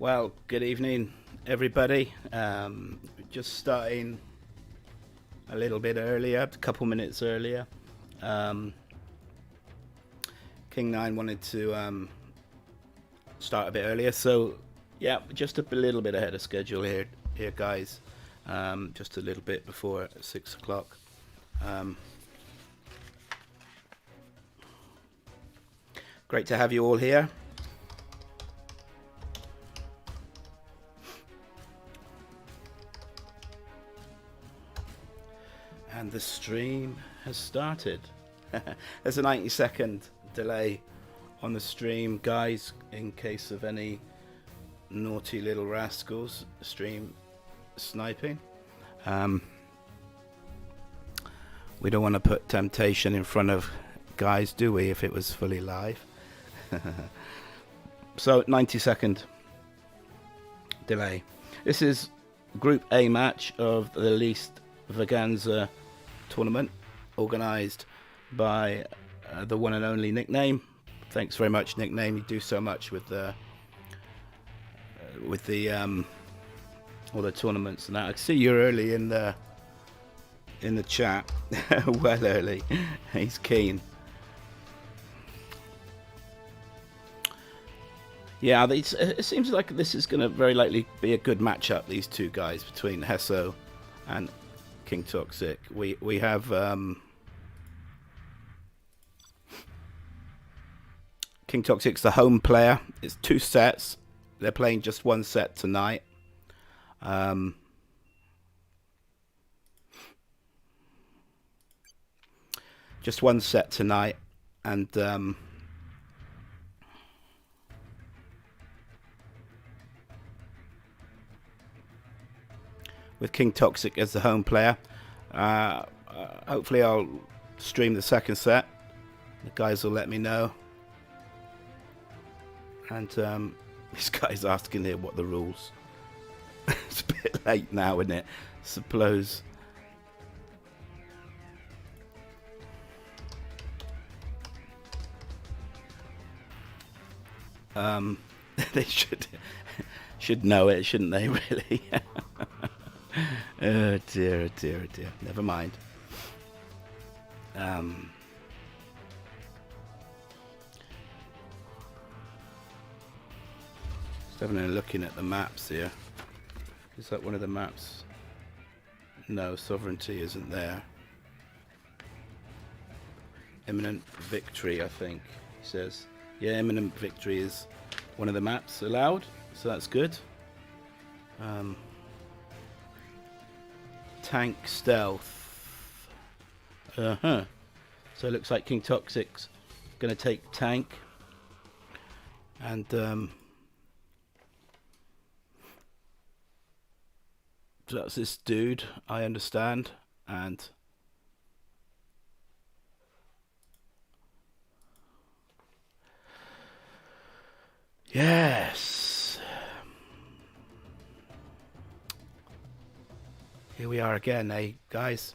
Well, good evening, everybody. Just starting a little bit earlier, a couple minutes earlier. Kin9 wanted to start a bit earlier, so yeah, just a little bit ahead of schedule here guys. Just a little bit before 6 o'clock. Great to have you all here. And the stream has started. There's a 90-second delay on the stream, guys, in case of any naughty little rascals stream sniping. We don't want to put temptation in front of guys, do we, if it was fully live? So 90-second delay. This is Group A match of the LessVaganza tournament, organised by the one and only Nickname. Thanks very much, Nickname. You do so much with the all the tournaments and that. I see you're early in the chat. Well early. He's keen. Yeah, it seems like this is going to very likely be a good matchup, these two guys, between Heso and Kin9TOXIC. We have Kin9TOXIC's the home player. It's 2 sets. They're playing just 1 set tonight. Just 1 set tonight, and with Kin9TOXIC as the home player. Hopefully I'll stream the 2nd set. The guys will let me know. And this guy's asking here what the rules. It's a bit late now, isn't it? Suppose. They should know it, shouldn't they, really? Oh dear, oh dear, oh dear. Never mind. Just having a looking at the maps here. Is that one of the maps? No, sovereignty isn't there. Imminent victory, I think, he says. Yeah, imminent victory is one of the maps allowed, so that's good. Tank stealth. So it looks like Kin9TOXIC's gonna take tank, and so that's this dude, I understand, and yes, here we are again, eh, guys?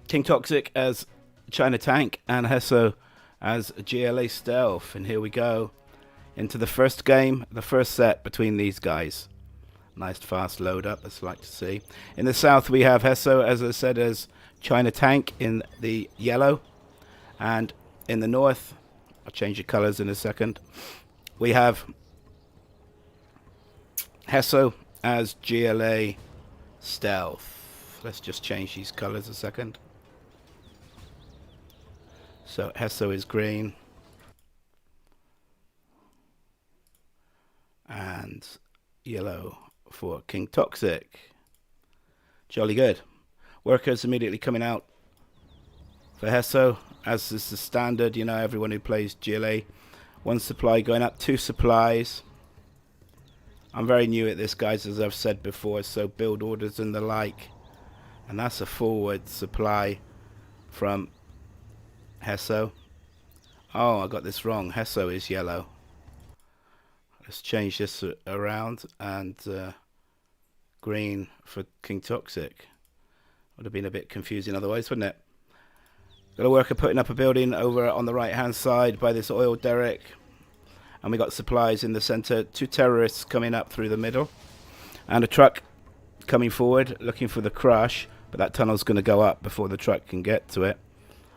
Kin9TOXIC as China Tank and Heso as GLA Stealth, and here we go into the first game, the first set between these guys. Nice fast load up, as I like to see. In the south we have Heso, as I said, as China Tank in the yellow, and in the north, I'll change the colours in a second, we have Heso as GLA Stealth. Let's just change these colours a second. So Heso is green and yellow for Kin9TOXIC. Jolly good. Workers immediately coming out for Heso, as is the standard. You know, everyone who plays GLA, 1 supply going up, 2 supplies. I'm very new at this, guys, as I've said before, so build orders and the like. And that's a forward supply from Heso. Oh, I got this wrong. Heso is yellow. Let's change this around, and green for Kin9TOXIC. Would have been a bit confusing otherwise, wouldn't it? Got a worker putting up a building over on the right hand side by this oil derrick. And we got supplies in the center. 2 terrorists coming up through the middle. And a truck coming forward, looking for the crush. But that tunnel's going to go up before the truck can get to it.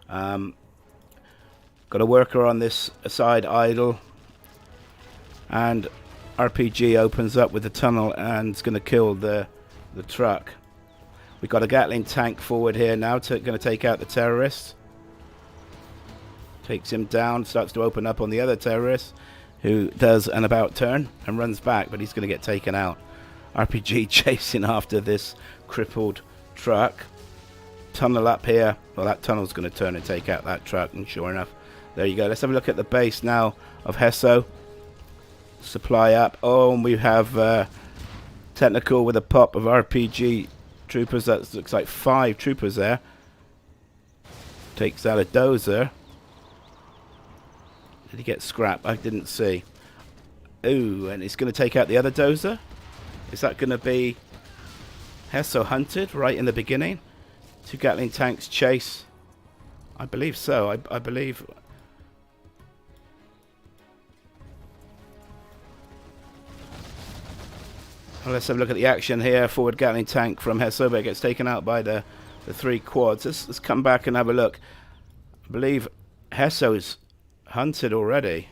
Got a worker on this side idle. And RPG opens up with the tunnel and it's going to kill the truck. We've got a Gatling tank forward here now, going to take out the terrorist. Takes him down, starts to open up on the other terrorist, who does an about turn and runs back, but he's going to get taken out. RPG chasing after this crippled truck. Tunnel up here. Well, that tunnel's going to turn and take out that truck, and sure enough, there you go. Let's have a look at the base now of Heso. Supply up. Oh, and we have technical with a pop of RPG troopers. That looks like 5 troopers there. Takes out a dozer. Did he get scrapped? I didn't see. Ooh, and it's going to take out the other dozer. Is that going to be Heso hunted right in the beginning? 2 Gatling tanks chase. I believe so. I believe. Well, let's have a look at the action here. Forward Gatling tank from Heso, but it gets taken out by the 3 quads. Let's come back and have a look. I believe Heso's hunted already.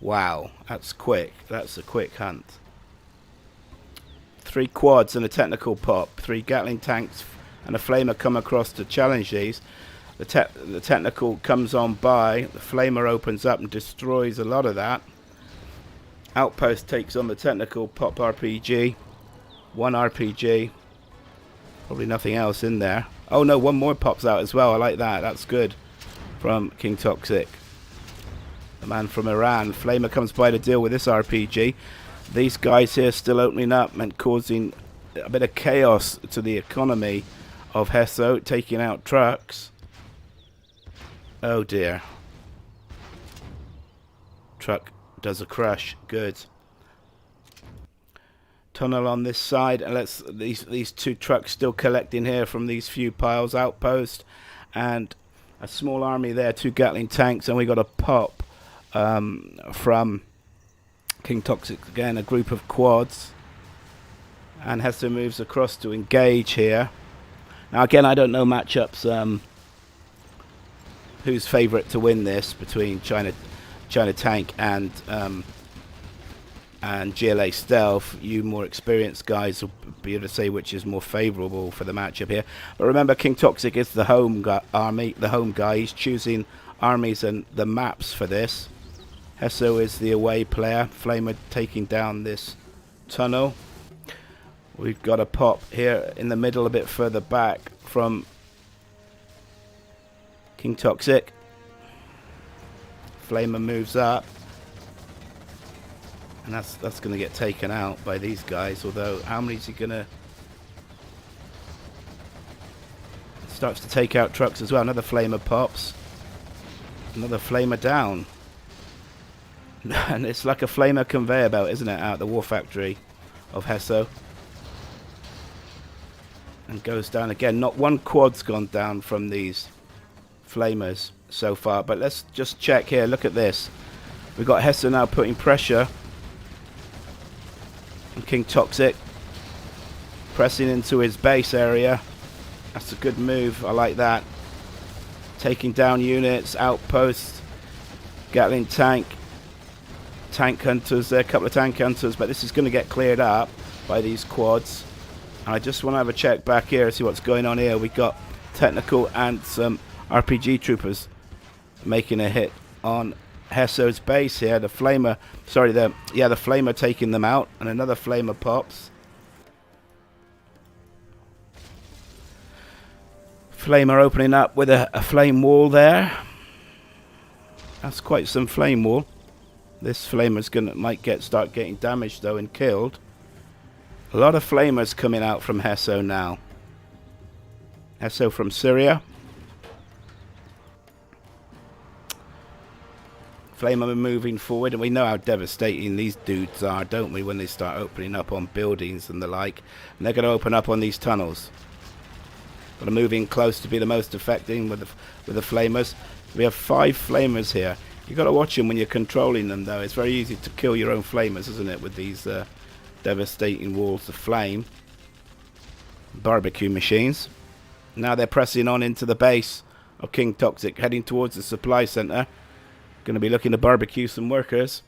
Wow, that's quick. That's a quick hunt. 3 quads and a technical pop. 3 Gatling tanks and a flamer come across to challenge these. The technical comes on by. The flamer opens up and destroys a lot of that. Outpost takes on the technical pop RPG. 1 RPG. Probably nothing else in there. Oh no, 1 more pops out as well. I like that. That's good. From Kin9TOXIC. The man from Iran. Flamer comes by to deal with this RPG. These guys here still opening up and causing a bit of chaos to the economy of Heso, taking out trucks. Oh dear. Truck does a crash. Good. Tunnel on this side, and let's these 2 trucks still collecting here from these few piles. Outpost and a small army there, 2 Gatling tanks, and we got a pop from Kin9TOXIC again, a group of quads, and Heso moves across to engage here. Now again, I don't know matchups, who's favourite to win this between China Tank and GLA Stealth. You more experienced guys will be able to say which is more favourable for the matchup here. But remember, Kin9TOXIC is the home army, the home guy. He's choosing armies and the maps for this. Heso is the away player. Flamer taking down this tunnel. We've got a pop here in the middle, a bit further back from Kin9TOXIC. Flamer moves up. And that's going to get taken out by these guys. Although, how many is he going to... Starts to take out trucks as well. Another flamer pops. Another flamer down. And it's like a flamer conveyor belt, isn't it? Out the war factory of Heso. And goes down again. Not 1 quad's gone down from these flamers so far. But let's just check here. Look at this. We've got Heso now putting pressure on Kin9TOXIC, pressing into his base area. That's a good move. I like that. Taking down units, outposts, Gatling tank, tank hunters there, a couple of tank hunters, but this is going to get cleared up by these quads. And I just want to have a check back here, see what's going on here. We got technical and some RPG troopers making a hit on Heso's base here. The flamer, sorry, the flamer taking them out, and another flamer pops. Flamer opening up with a flame wall there. That's quite some flame wall. This flamer's might start getting damaged though and killed. A lot of flamers coming out from Heso now. Heso from Syria. Flamer moving forward, and we know how devastating these dudes are, don't we, when they start opening up on buildings and the like. And they're going to open up on these tunnels. Got to move in close to be the most affecting with the flamers. We have 5 flamers here. You got to watch them when you're controlling them, though. It's very easy to kill your own flamers, isn't it, with these devastating walls of flame. Barbecue machines. Now they're pressing on into the base of Kin9TOXIC, heading towards the supply center. Going to be looking to barbecue some workers.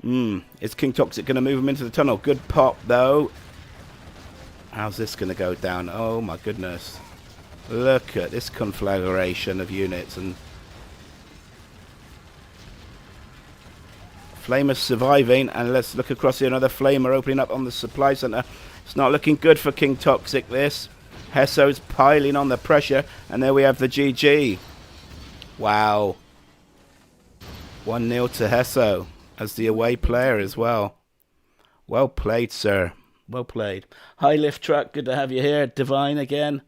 Is Kin9TOXIC going to move them into the tunnel? Good pop, though. How's this going to go down? Oh, my goodness. Look at this conflagration of units. And Flamer's surviving. And let's look across here. Another Flamer opening up on the supply center. It's not looking good for Kin9TOXIC, this. Heso's piling on the pressure. And there we have the GG. Wow. 1-0 to Heso as the away player as well. Well played, sir. Well played. Hi, Lift Truck. Good to have you here. Divine again.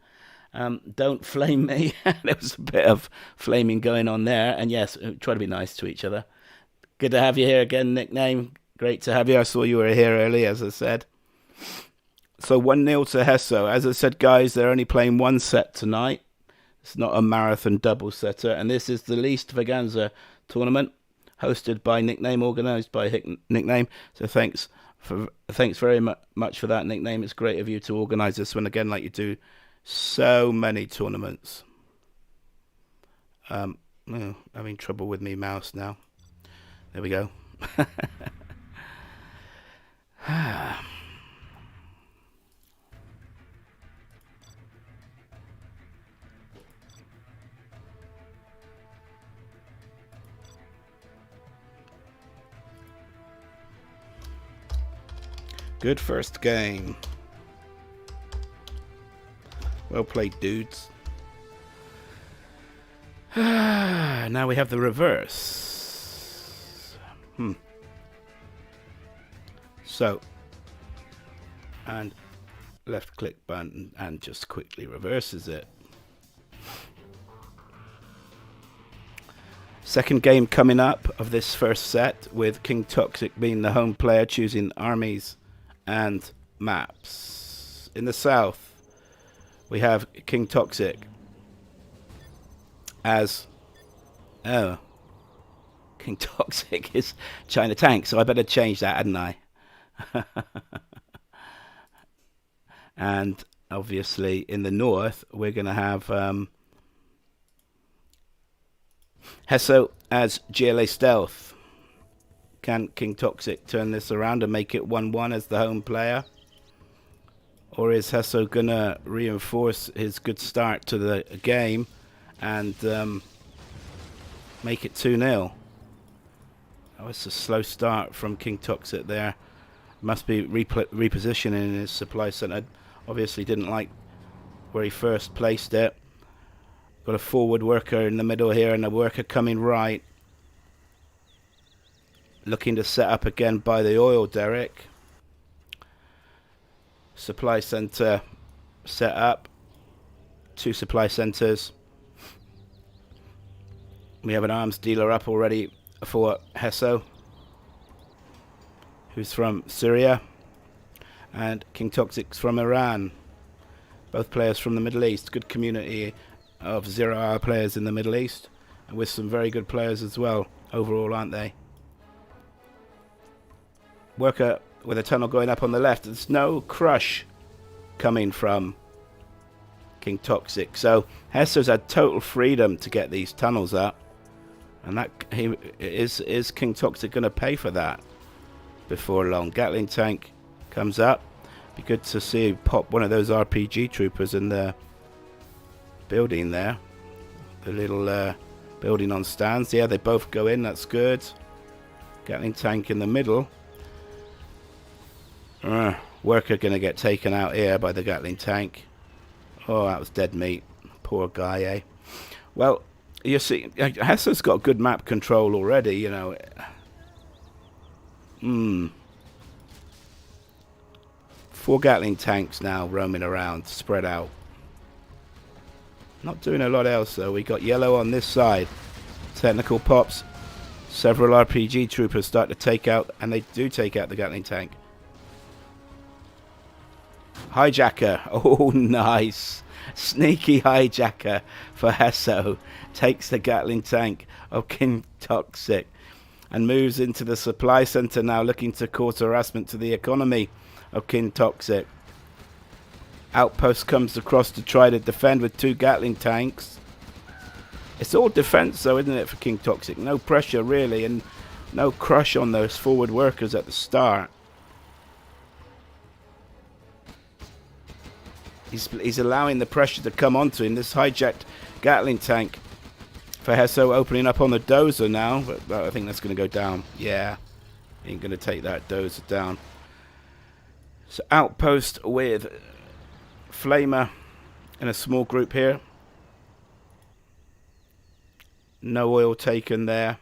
Don't flame me. There was a bit of flaming going on there. And yes, try to be nice to each other. Good to have you here again, Nickname. Great to have you. I saw you were here early, as I said. So 1-0 to Heso. As I said, guys, they're only playing one set tonight. It's not a marathon double setter. And this is the LeastVaganza tournament, hosted by Nickname, organised by Nickname. So thanks very much for that, Nickname. It's great of you to organise this one again, like you do so many tournaments. Having trouble with me mouse now. There we go. Good first game. Well played, dudes. Now we have the reverse. So, and left click button and just quickly reverses it. Second game coming up of this first set, with Kin9TOXIC being the home player, choosing armies and maps. In the south, we have Kin9TOXIC as Kin9TOXIC is China Tank, so I better change that, hadn't I? And obviously in the north, we're going to have Heso as GLA Stealth. Can Kin9TOXIC turn this around and make it 1-1 as the home player? Or is Heso going to reinforce his good start to the game and make it 2-0? Oh, it's a slow start from Kin9TOXIC there. Must be repositioning his supply center. Obviously didn't like where he first placed it. Got a forward worker in the middle here and a worker coming right. Looking to set up again by the oil derrick. Supply center set up. 2 supply centers. We have an arms dealer up already for Heso, who's from Syria, and Kin9TOXIC's from Iran. Both players from the Middle East. Good community of 0-hour players in the Middle East, and with some very good players as well overall, aren't they? Worker with a tunnel going up on the left. There's no crush coming from Kin9TOXIC, so Heso's had total freedom to get these tunnels up, and that is Kin9TOXIC going to pay for that before long? Gatling tank comes up. Be good to see pop one of those RPG troopers in the building there. The little building on stands. Yeah, they both go in. That's good. Gatling tank in the middle. Worker going to get taken out here by the Gatling tank. Oh, that was dead meat. Poor guy, eh? Well, you see, Heso's got good map control already, you know. 4 Gatling tanks now roaming around, spread out. Not doing a lot else, though. We got yellow on this side. Technical pops. Several RPG troopers start to take out, and they do take out the Gatling tank. Hijacker. Oh, nice. Sneaky hijacker for Heso. Takes the Gatling tank of Kin9TOXIC and moves into the supply center now, looking to cause harassment to the economy of Kin9TOXIC. Outpost comes across to try to defend with 2 Gatling tanks. It's all defense though, isn't it, for Kin9TOXIC? No pressure really, and no crush on those forward workers at the start. He's allowing the pressure to come onto him. This hijacked Gatling tank for Heso opening up on the dozer now. But I think that's going to go down. Yeah, ain't going to take that dozer down. So outpost with Flamer in a small group here. No oil taken there.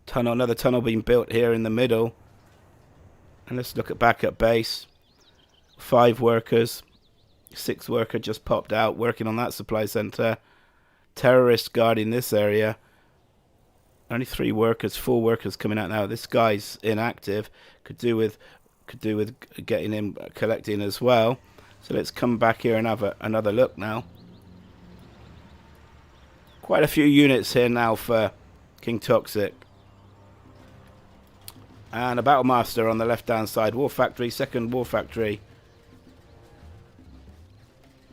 Tunnel, another tunnel being built here in the middle. And let's look at back at base. 5 workers. 6th worker just popped out working on that supply center. Terrorists guarding this area. Only 3 workers, 4 workers coming out now. This guy's inactive. Could do with getting him collecting as well. So let's come back here and have another look now. Quite a few units here now for Kin9TOXIC. And a Battle Master on the left hand side. War Factory, 2nd War Factory.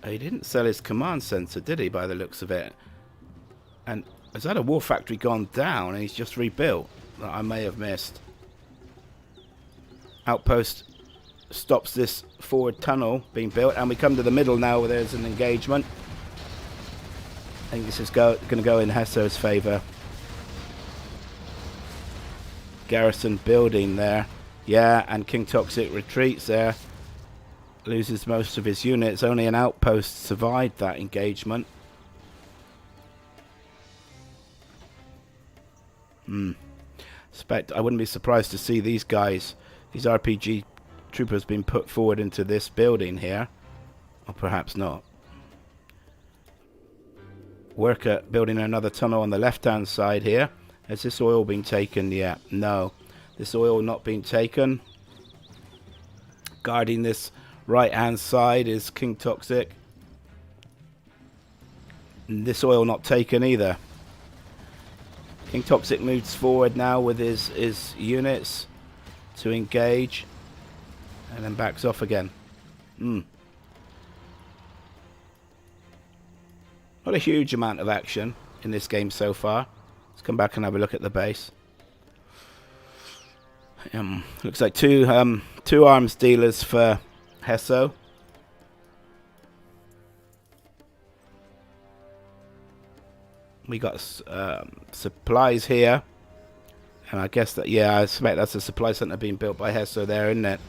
He didn't sell his command center, did he, by the looks of it? And has that a War Factory gone down and he's just rebuilt? That I may have missed. Outpost stops this forward tunnel being built, and we come to the middle now where there's an engagement. I think this is going to go in Heso's favor. Garrison building there. Yeah, and Kin9TOXIC retreats there. Loses most of his units. Only an outpost survived that engagement. I wouldn't be surprised to see these guys, these RPG troopers, being put forward into this building here. Or perhaps not. Worker building another tunnel on the left hand side here. Has this oil been taken yet? No. This oil not been taken. Guarding this right hand side is Kin9TOXIC. This oil not taken either. Kin9TOXIC moves forward now with his units to engage. And then backs off again. Not a huge amount of action in this game so far. Let's come back and have a look at the base. Looks like two arms dealers for Heso. We got supplies here, and I guess that, yeah, I suspect that's a supply center being built by Heso there, isn't it?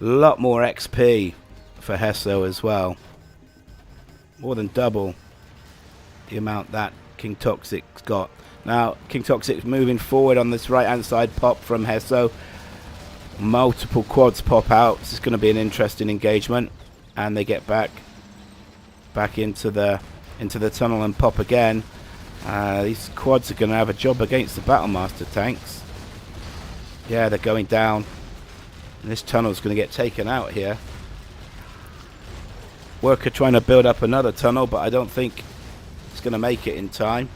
A lot more XP for Heso as well. More than double the amount that Kin9TOXIC's got. Now, Kin9TOXIC's moving forward on this right-hand side pop from Heso. Multiple quads pop out. This is going to be an interesting engagement. And they get back into the tunnel and pop again. These quads are going to have a job against the Battlemaster tanks. Yeah, they're going down. And this tunnel's going to get taken out here. Worker trying to build up another tunnel, but I don't think it's going to make it in time.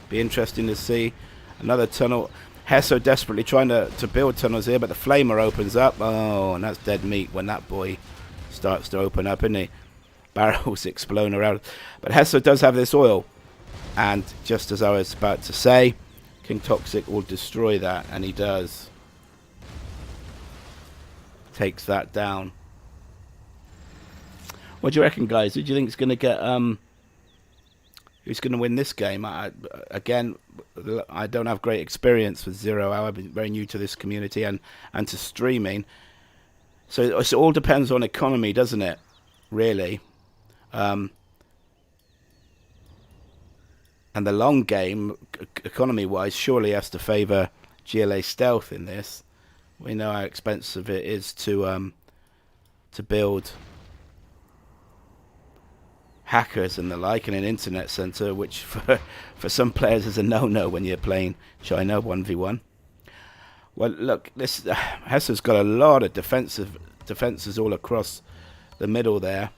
Be interesting to see another tunnel. Heso desperately trying to build tunnels here, but the flamer opens up. Oh, and that's dead meat when that boy starts to open up, isn't he? Barrels exploding around. But Heso does have this oil, and just as I was about to say, Kin9TOXIC will destroy that, and he does. Takes that down. What do you reckon, guys? Who do you think is going to get who's going to win this game? Again, I don't have great experience with Zero Hour. I've been very new to this community and to streaming. So it all depends on economy, doesn't it? Really. And the long game, economy-wise, surely has to favour GLA Stealth in this. We know how expensive it is to build hackers and the like in an internet center, which for some players is a no-no when you're playing China 1v1. Well, look, this Heso's got a lot of defenses all across the middle there.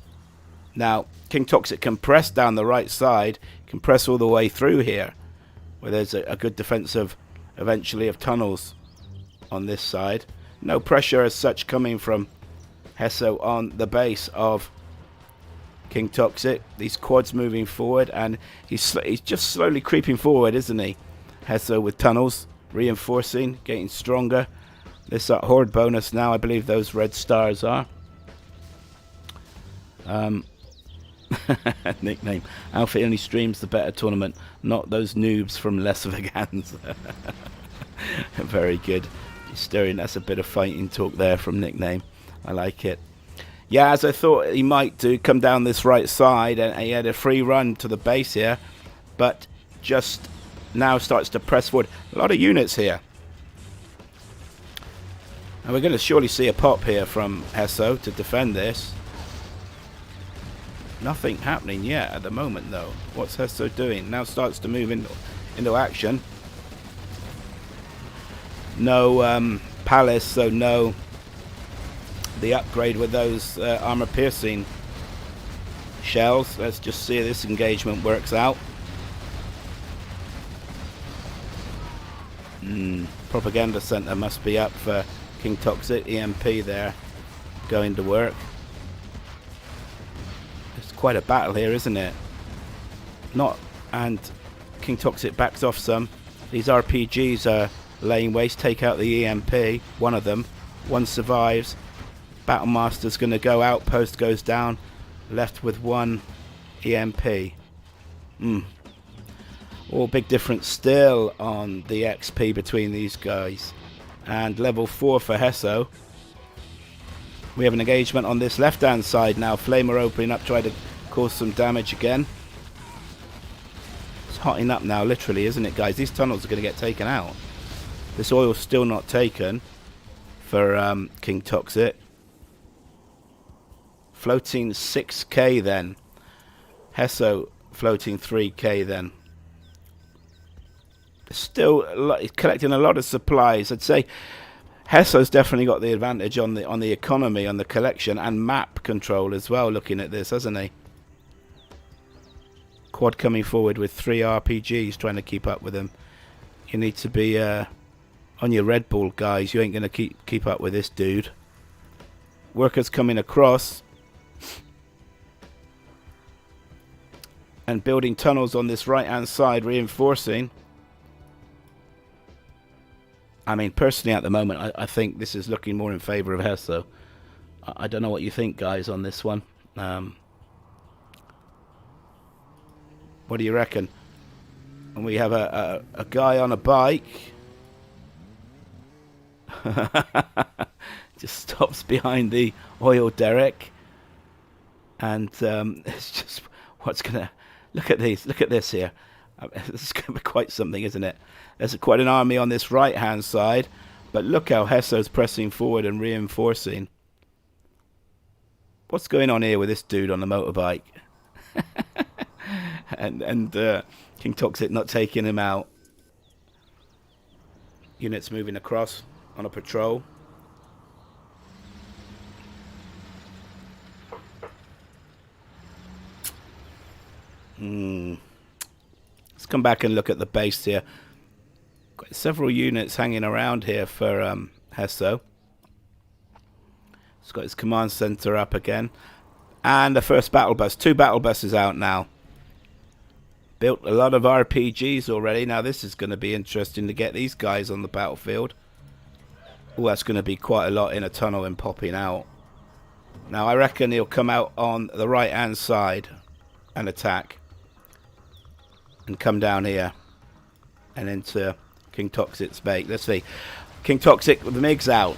Now, Kin9TOXIC can press down the right side, can press all the way through here, where there's a good defensive, eventually, of tunnels on this side. No pressure as such coming from Heso on the base of Kin9TOXIC. These quads moving forward, and he's just slowly creeping forward, isn't he? Heso with tunnels, reinforcing, getting stronger. This horde bonus now, I believe those red stars are. Nickname. Alpha only streams the better tournament, not those noobs from LessVaganza. Very good. Stirring, that's a bit of fighting talk there from Nickname. I like it. Yeah, as I thought he might do, come down this right side, and he had a free run to the base here, but just now starts to press forward. A lot of units here. And we're going to surely see a pop here from Heso to defend this. Nothing happening yet at the moment, though. What's Heso doing? Now starts to move into action. No palace, so no the upgrade with those armor piercing shells. Let's just see if this engagement works out. Propaganda center must be up for Kin9TOXIC. EMP there going to work. It's quite a battle here, isn't it? And Kin9TOXIC backs off some. These RPGs are laying waste. Take out the EMP. One of them. One survives. Battlemaster's going to go. Outpost goes down. Left with one EMP. All big difference still on the XP between these guys. And level 4 for Heso. We have an engagement on this left hand side now. Flamer opening up, trying to cause some damage again. It's hotting up now, literally, isn't it, guys? These tunnels are going to get taken out. This oil's still not taken for Kin9TOXIC. Floating 6k then. Heso floating 3k then. Still collecting a lot of supplies. I'd say Heso's definitely got the advantage on the economy, on the collection, and map control as well, looking at this, hasn't he? Quad coming forward with 3 RPGs, trying to keep up with him. You need to be on your Red Bull, guys. You ain't going to keep up with this dude. Workers coming across and building tunnels on this right hand side, reinforcing. I mean, personally at the moment, I think this is looking more in favour of Heso. I don't know what you think, guys, on this one. What do you reckon? And we have a guy on a bike. Just stops behind the oil derrick. And it's just what's going to... Look at these. Look at this here. This is going to be quite something, isn't it? There's quite an army on this right-hand side. But look how Heso's pressing forward and reinforcing. What's going on here with this dude on the motorbike? and Kin9TOXIC not taking him out. Units moving across on a patrol. Let's come back and look at the base here. Got several units hanging around here for Heso. He's got his command center up again. And the first battle bus. 2 battle buses out now. Built a lot of RPGs already. Now this is going to be interesting to get these guys on the battlefield. Oh, that's going to be quite a lot in a tunnel and popping out. Now I reckon he'll come out on the right hand side and attack. And come down here and into Kin9TOXIC's base. Let's see. Kin9TOXIC with the MiGs out.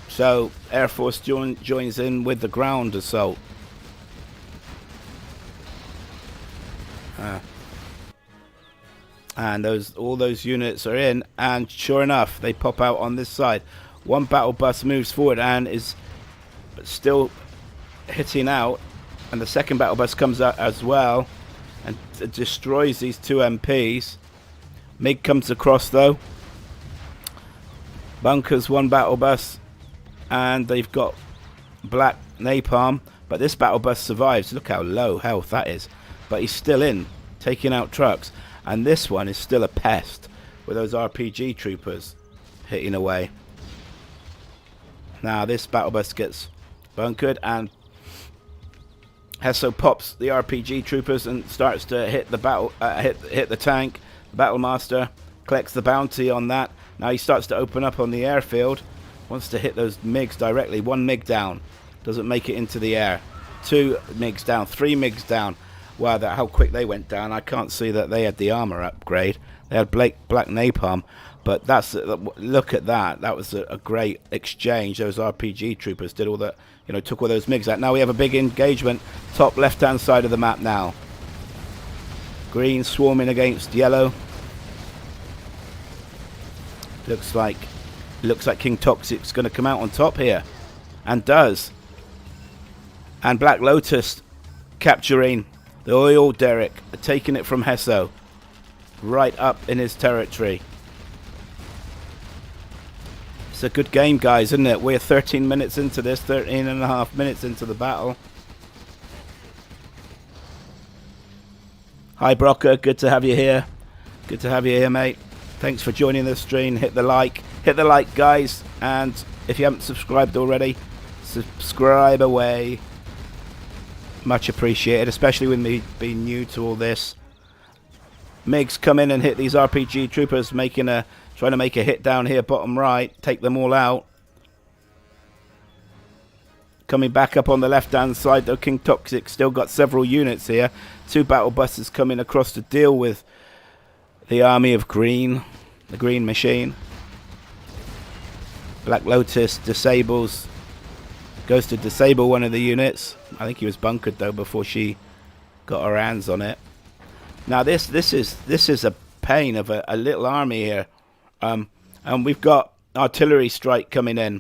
So Air Force joins in with the ground assault. And all those units are in, and sure enough, they pop out on this side. One battle bus moves forward and is still hitting out. And the second battle bus comes out as well and destroys these 2 MPs. MiG comes across though. Bunkers one battle bus, and they've got black napalm, but this battle bus survives. Look how low health that is, but he's still in, taking out trucks, and this one is still a pest with those RPG troopers hitting away. Now this battle bus gets bunkered, and Heso pops the RPG troopers and starts to hit the battle, hit the tank. The battle master collects the bounty on that. Now he starts to open up on the airfield. Wants to hit those MiGs directly. 1 MiG down. Doesn't make it into the air. 2 MiGs down. 3 MiGs down. Wow, how quick they went down. I can't see that they had the armor upgrade. They had black napalm. But look at that. That was a great exchange. Those RPG troopers did all that. You know, took all those MiGs out. Now we have a big engagement. Top left-hand side of the map now. Green swarming against yellow. Looks like Kin9TOXIC's going to come out on top here, and does. And Black Lotus capturing the oil derrick, taking it from Heso, right up in his territory. It's a good game, guys, isn't it? We're 13 minutes into this, 13 and a half minutes into the battle. Hi, Brocker. Good to have you here. Good to have you here, mate. Thanks for joining the stream. Hit the like, guys, and if you haven't subscribed already, subscribe away. Much appreciated, especially with me being new to all this. MiGs come in and hit these RPG troopers, trying to make a hit down here, bottom right, take them all out. Coming back up on the left-hand side, though, Kin9TOXIC still got several units here. 2 battle buses coming across to deal with the army of green, the green machine. Black Lotus goes to disable one of the units. I think he was bunkered though before she got her hands on it. Now this is a pain of a little army here, and we've got artillery strike coming in.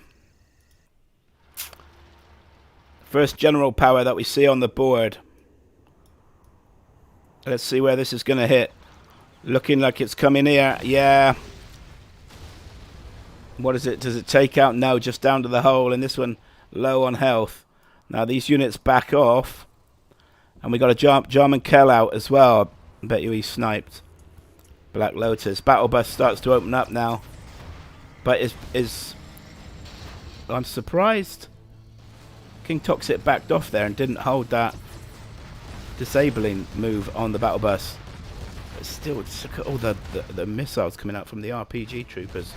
First general power that we see on the board. Let's see where this is going to hit. Looking like it's coming here. Yeah. What is it? Does it take out? No, just down to the hole. And this one low on health. Now these units back off. And we got a German Kell out as well. I bet you he sniped. Black Lotus. Battle bus starts to open up now. But I'm surprised Kin9TOXIC backed off there and didn't hold that disabling move on the battle bus. But still, look at all the missiles coming out from the RPG troopers.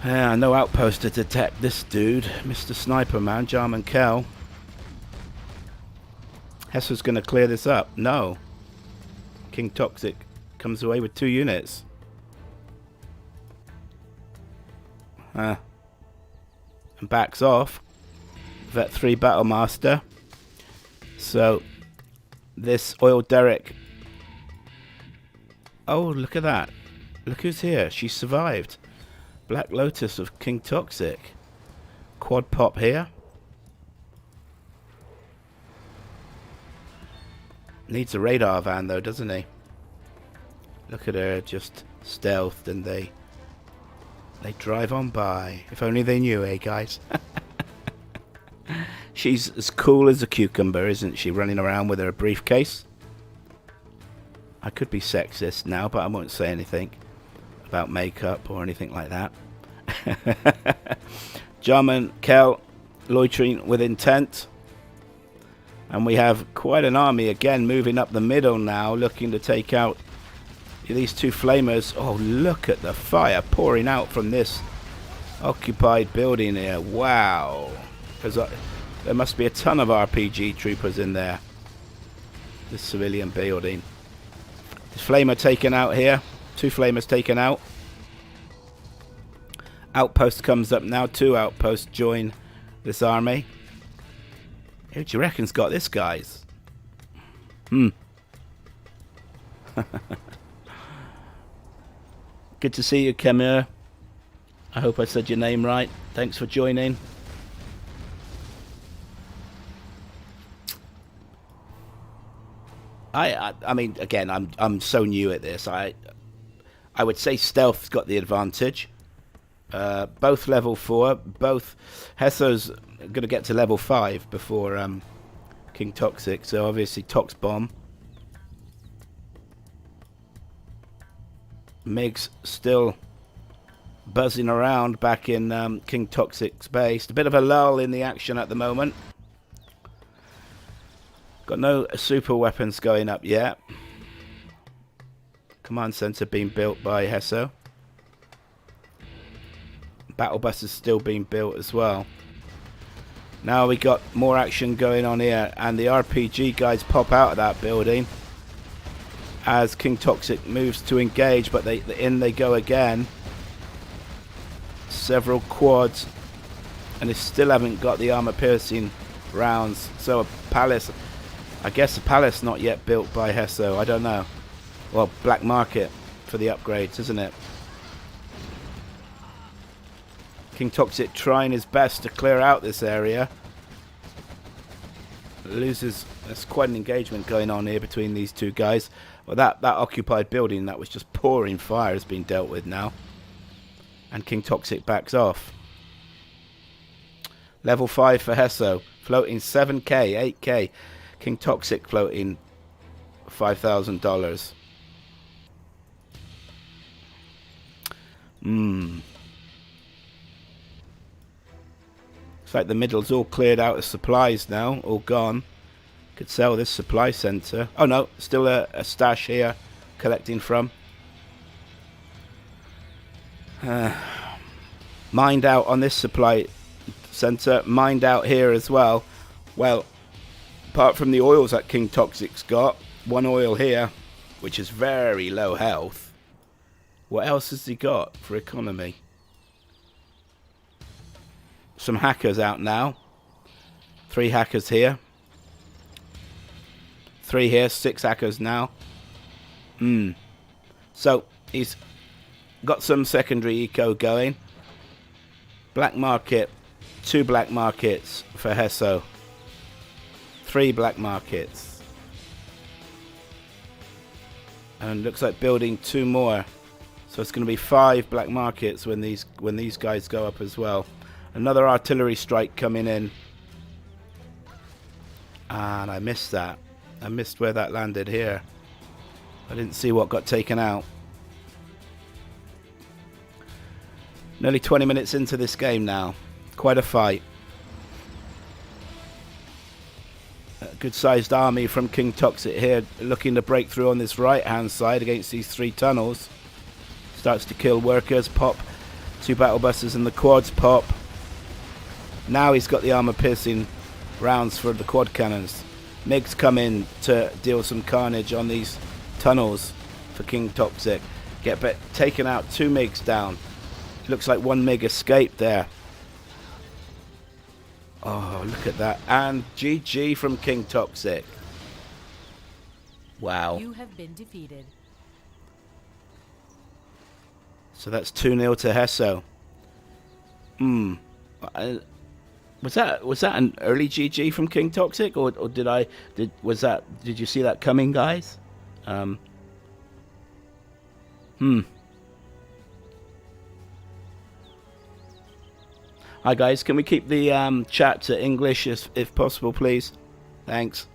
Yeah, no outpost to detect this dude, Mr. Sniper Man, German Kell. Heso's going to clear this up. No. Kin9TOXIC comes away with 2 units. And backs off. Vet 3 Battlemaster. So this oil derrick. Oh, look at that. Look who's here. She survived. Black Lotus of Kin9TOXIC. Quad pop here. Needs a radar van though, doesn't he? Look at her, just stealthed, and they drive on by. If only they knew, eh, guys? She's as cool as a cucumber, isn't she? Running around with her briefcase. I could be sexist now, but I won't say anything about makeup or anything like that. German Kell loitering with intent. And we have quite an army again moving up the middle now, looking to take out these 2 flamers. Oh, look at the fire pouring out from this occupied building here. Wow. There must be a ton of RPG troopers in there. This civilian building. This flamer taken out here. 2 flamers taken out. Outpost comes up now. 2 outposts join this army. Who do you reckon's got this, guys? Good to see you, Kemir. I hope I said your name right. Thanks for joining. I mean, again, I'm so new at this. I would say stealth's got the advantage. Both level 4. Both Heso's going to get to level 5 before Kin9TOXIC. So obviously Tox Bomb. Mig's still buzzing around back in Kin9TOXIC's base. A bit of a lull in the action at the moment. Got no super weapons going up yet. Command center being built by Heso. Battle bus is still being built as well. Now we got more action going on here, and the RPG guys pop out of that building as Kin9TOXIC moves to engage, but in they go again. Several quads, and they still haven't got the armor piercing rounds. So a palace, I guess a palace not yet built by Heso, I don't know. Well, black market for the upgrades, isn't it? Kin9TOXIC trying his best to clear out this area. Loses, there's quite an engagement going on here between these two guys. Well, that occupied building that was just pouring fire has been dealt with now. And Kin9TOXIC backs off. Level 5 for Heso. Floating 7k, 8k. Kin9TOXIC floating $5,000. Looks like the middle's all cleared out of supplies now. All gone. Could sell this supply center. Oh no, still a stash here collecting from. Mined out on this supply center. Mined out here as well. Well, apart from the oils that Kin9TOXIC's got, one oil here, which is very low health. What else has he got for economy? Some hackers out now. 3 hackers here. 3 here, 6 hackers now. So he's got some secondary eco going. Black market. 2 black markets for Heso. 3 black markets. And looks like building 2 more. So it's going to be 5 black markets when these guys go up as well. Another artillery strike coming in. And I missed that. I missed where that landed here. I didn't see what got taken out. Nearly 20 minutes into this game now. Quite a fight. A good-sized army from Kin9TOXIC here, looking to break through on this right-hand side against these 3 tunnels. Starts to kill workers, pop. 2 battle buses and the quads pop. Now he's got the armor-piercing rounds for the quad cannons. MiGs come in to deal some carnage on these tunnels for Kin9TOXIC. Taken out 2 MiGs down. Looks like 1 MiG escaped there. Oh, look at that. And GG from Kin9TOXIC. Wow. You have been defeated. So that's 2-0 to Heso. Was that an early GG from Kin9TOXIC, or did you see that coming, guys? Hi guys, can we keep the chat to English if possible, please? Thanks.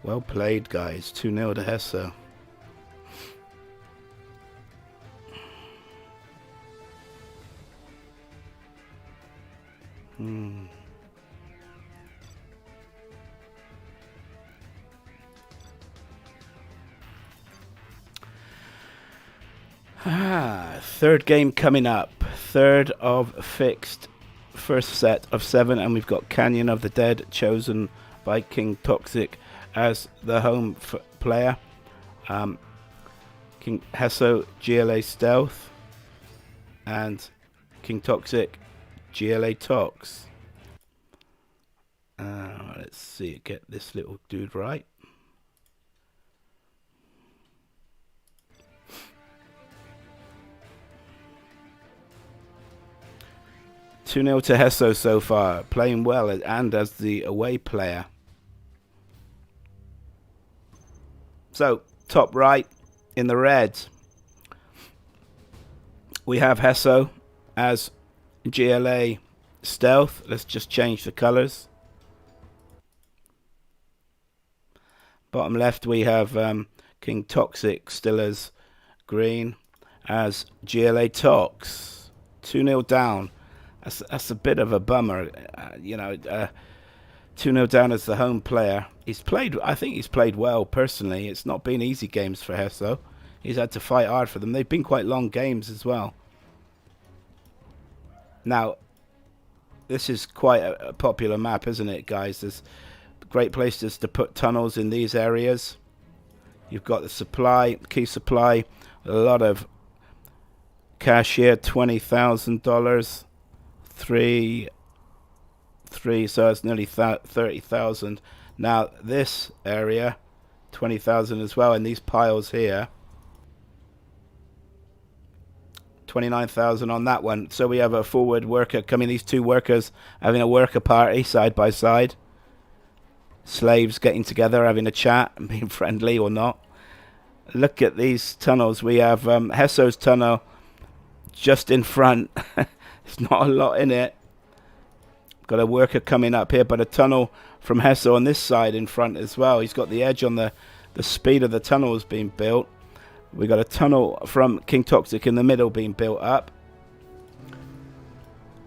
Well played, guys. 2-0 to Heso. Third game coming up. Third of fixed. First set of 7, and we've got Canyon of the Dead chosen by Kin9TOXIC as the home player. King Heso GLA Stealth and Kin9TOXIC GLA Tox. Let's see, get this little dude right. (2-0 to Heso so far, playing well and as the away player. So, top right in the red, we have Heso as GLA Stealth. Let's just change the colors. Bottom left, we have Kin9TOXIC still as green as GLA Tox. 2-0 down. That's a bit of a bummer, 2-0 down as the home player. I think he's played well personally. It's not been easy games for Heso. He's had to fight hard for them. They've been quite long games as well. Now, this is quite a popular map, isn't it, guys? There's great places to put tunnels in these areas. You've got the supply, key supply, a lot of cash here, $20,000. Three, so it's nearly 30,000. Now this area, 20,000 as well, and these piles here, 29,000 on that one. So we have a forward worker coming. These two workers having a worker party side by side. Slaves getting together, having a chat and being friendly or not. Look at these tunnels. We have Heso's tunnel just in front. There's not a lot in it. Got a worker coming up here, but a tunnel from Heso on this side in front as well. He's got the edge on the speed of the tunnels being built. We got a tunnel from Kin9TOXIC in the middle being built up.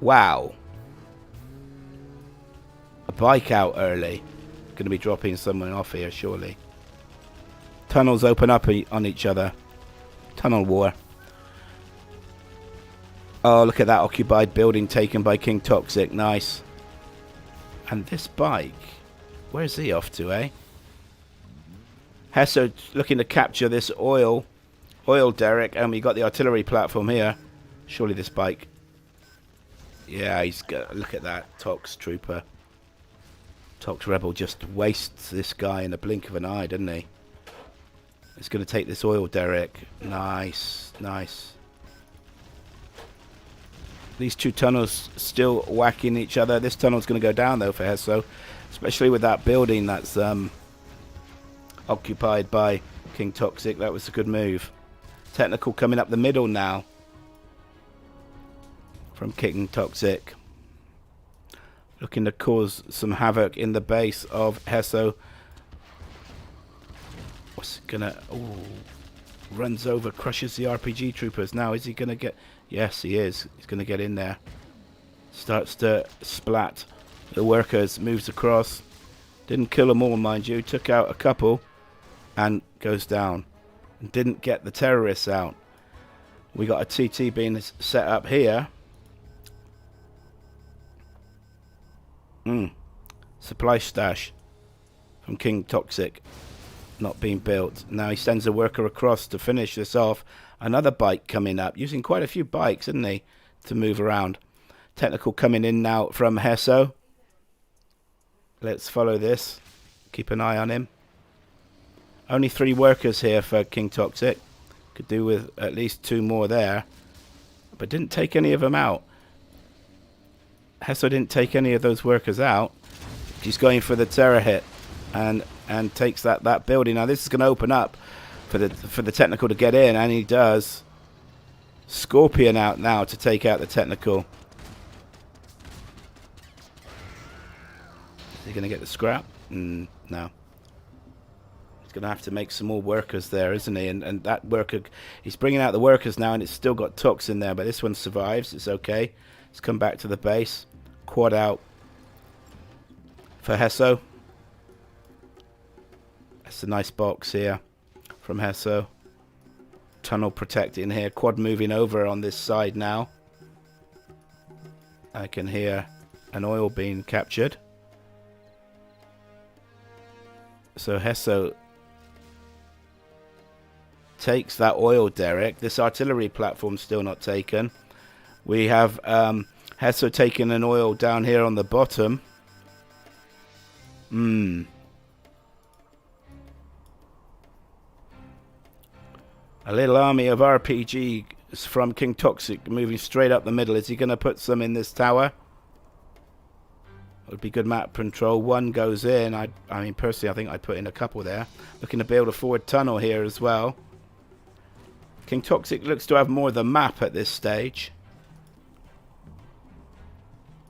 Wow. A bike out early. Going to be dropping someone off here, surely. Tunnels open up on each other. Tunnel war. Oh, look at that occupied building taken by Kin9TOXIC. Nice. And this bike, where's he off to, eh? Heso looking to capture this oil derrick, and we got the artillery platform here. Surely this bike. Yeah, he's got. Look at that Tox trooper. Tox rebel just wastes this guy in a blink of an eye, doesn't he? He's going to take this oil derrick. Nice, nice. These two tunnels still whacking each other. This tunnel's going to go down, though, for Heso. Especially with that building that's occupied by Kin9TOXIC. That was a good move. Technical coming up the middle now. From Kin9TOXIC. Looking to cause some havoc in the base of Heso. What's it going to... Oh, runs over, crushes the RPG troopers. Now, is he going to get... Yes, he is. He's going to get in there. Starts to splat the workers. Moves across. Didn't kill them all, mind you. Took out a couple. And goes down. And didn't get the terrorists out. We got a TT being set up here. Supply stash from Kin9TOXIC. Not being built. Now he sends a worker across to finish this off. Another bike coming up, using quite a few bikes, isn't he, to move around. Technical coming in now from Heso. Let's follow this. Keep an eye on him. Only 3 workers here for Kin9TOXIC. Could do with at least 2 more there. But didn't take any of them out. Heso didn't take any of those workers out. He's going for the terror hit. And takes that building. Now this is going to open up for the technical to get in, and he does. Scorpion out now to take out the technical. Is he going to get the scrap? No. He's going to have to make some more workers there, isn't he? And that worker, he's bringing out the workers now, and it's still got Tox in there, but this one survives. It's okay. Let's come back to the base. Quad out for Heso. That's a nice box here from Heso. Tunnel protecting here. Quad moving over on this side now. I can hear an oil being captured. So Heso takes that oil derrick. This artillery platform's still not taken. We have Heso taking an oil down here on the bottom. A little army of RPGs from Kin9TOXIC moving straight up the middle. Is he going to put some in this tower? It would be good map control. One goes in. I mean, personally, I think I'd put in a couple there. Looking to build a forward tunnel here as well. Kin9TOXIC looks to have more of the map at this stage.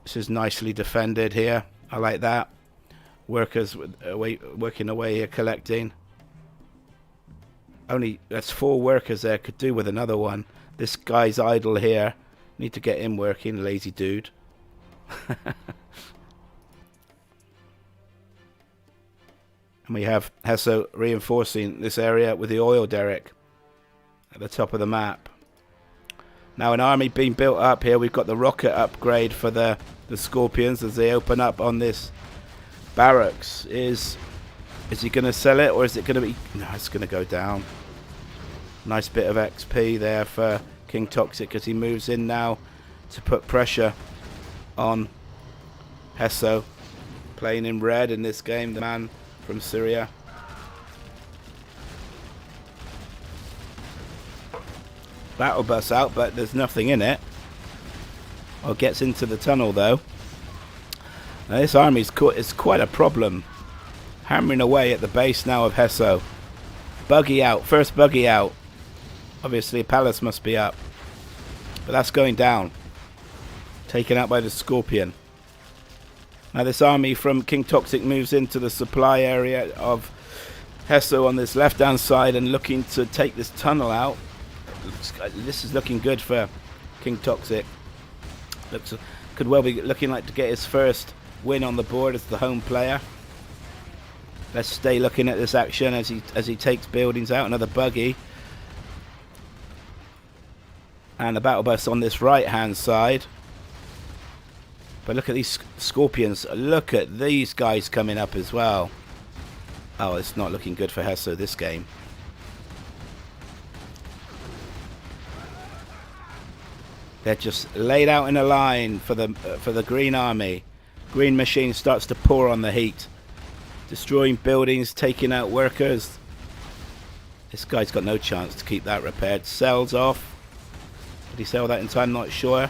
This is nicely defended here. I like that. Workers working away here, collecting. Only, that's 4 workers there. Could do with another one. This guy's idle here. Need to get him working, lazy dude. And we have Heso reinforcing this area with the oil derrick at the top of the map. Now an army being built up here. We've got the rocket upgrade for the Scorpions as they open up on this barracks. Is he going to sell it, or is it going to be... No, it's going to go down. Nice bit of XP there for Kin9TOXIC as he moves in now to put pressure on Heso. Playing in red in this game, the man from Syria. Battle bus out, but there's nothing in it. Well, gets into the tunnel though. Now this army is quite a problem. Hammering away at the base now of Heso. Buggy out, first buggy out. Obviously Palace must be up. But that's going down. Taken out by the Scorpion. Now this army from Kin9TOXIC moves into the supply area of Heso on this left hand side and looking to take this tunnel out. This is looking good for Kin9TOXIC. Could well be looking like to get his first win on the board as the home player. Let's stay looking at this action as he takes buildings out. Another buggy. And a battle bus on this right hand side. But look at these Scorpions. Look at these guys coming up as well. Oh, it's not looking good for Heso this game. They're just laid out in a line for the Green Army. Green machine starts to pour on the heat. Destroying buildings, taking out workers. This guy's got no chance to keep that repaired. Sells off. Did he sell that in time? Not sure.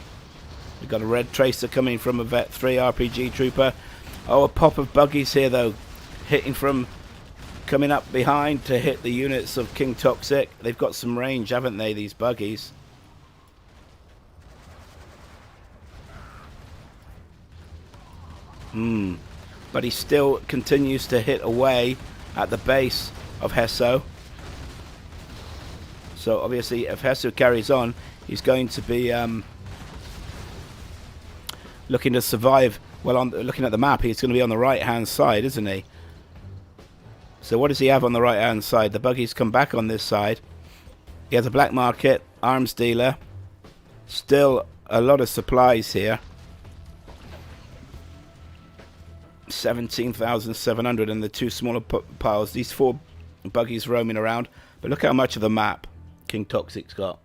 We've got a red tracer coming from a Vet 3 RPG trooper. Oh, a pop of buggies here though. Hitting from coming up behind to hit the units of Kin9TOXIC. They've got some range, haven't they, these buggies? But he still continues to hit away at the base of Heso. So obviously if Heso carries on, he's going to be looking to survive. Well, looking at the map, he's going to be on the right hand side, isn't he? So what does he have on the right hand side? The buggies come back on this side. He has a black market, arms dealer. Still a lot of supplies here. 17,700 and the 2 smaller piles. These 4 buggies roaming around. But look how much of the map Kin9TOXIC's got.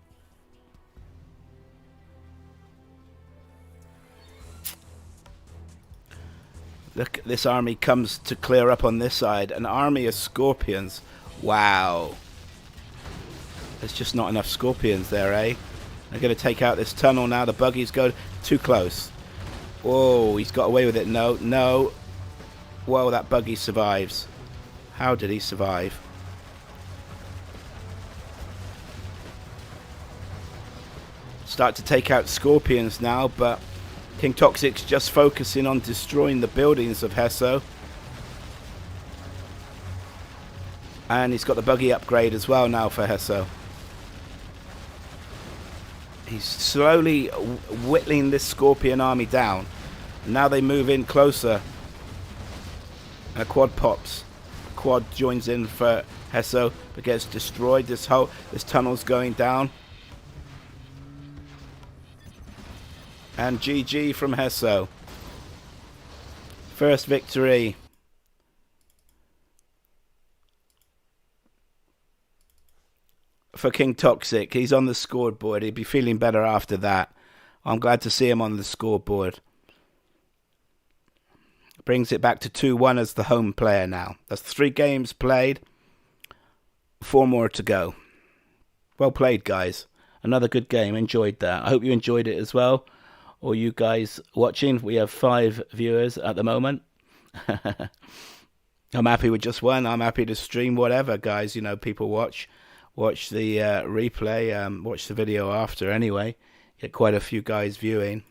Look, this army comes to clear up on this side. An army of Scorpions. Wow. There's just not enough Scorpions there, eh? They're going to take out this tunnel now. The buggies go too close. Whoa, he's got away with it. No, no. Whoa, that buggy survives. How did he survive? Start to take out Scorpions now, but Kin9TOXIC's just focusing on destroying the buildings of Heso. And he's got the buggy upgrade as well now for Heso. He's slowly whittling this Scorpion army down. Now they move in closer. And a quad pops. Quad joins in for Heso, but gets destroyed. This tunnel's going down. And GG from Heso. First victory. for Kin9TOXIC. He's on the scoreboard. He'd be feeling better after that. I'm glad to see him on the scoreboard. Brings it back to 2-1 as the home player now. That's 3 games played. 4 more to go. Well played, guys. Another good game. Enjoyed that. I hope you enjoyed it as well. Or you guys watching. We have 5 viewers at the moment. I'm happy with just 1. I'm happy to stream whatever, guys. You know, people watch the replay, watch the video after anyway. Get quite a few guys viewing.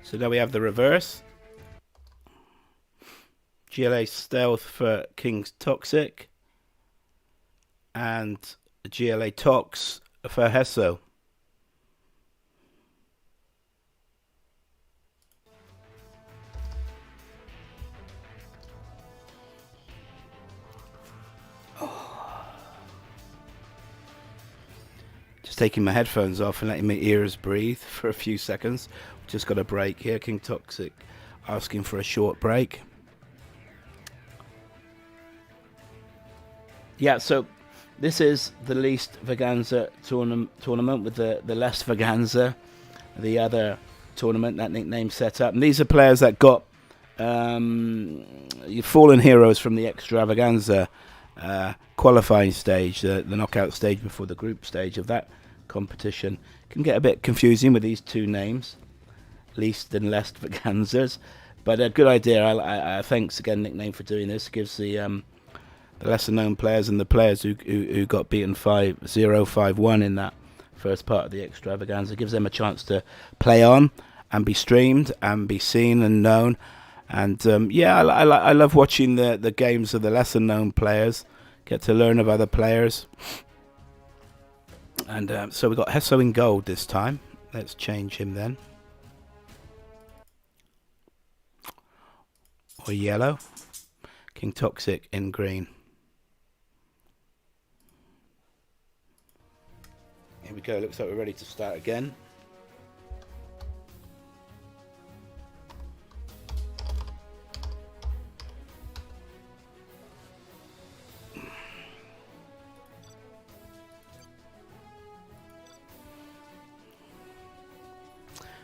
So now we have the reverse. GLA Stealth for Kin9TOXIC. And GLA Tox for Heso. Just taking my headphones off and letting my ears breathe for a few seconds. Just got a break here. Kin9TOXIC asking for a short break. Yeah, so this is the LeastVaganza tournament with the LessVaganza, the other tournament, that nickname set up. And these are players that got fallen heroes from the Extravaganza qualifying stage, the knockout stage before the group stage of that competition. Can get a bit confusing with these 2 names. Least and LessVaganzas, but a good idea. I thanks again, nickname, for doing this. Gives the lesser known players and the players who got beaten 5-0, 5-1 in that first part of the Extravaganza, gives them a chance to play on and be streamed and be seen and known. And yeah, I love watching the games of the lesser known players. Get to learn of other players. And so we got Heso in gold this time. Let's change him then. Or yellow. Kin9TOXIC in green. Here we go. Looks like we're ready to start again.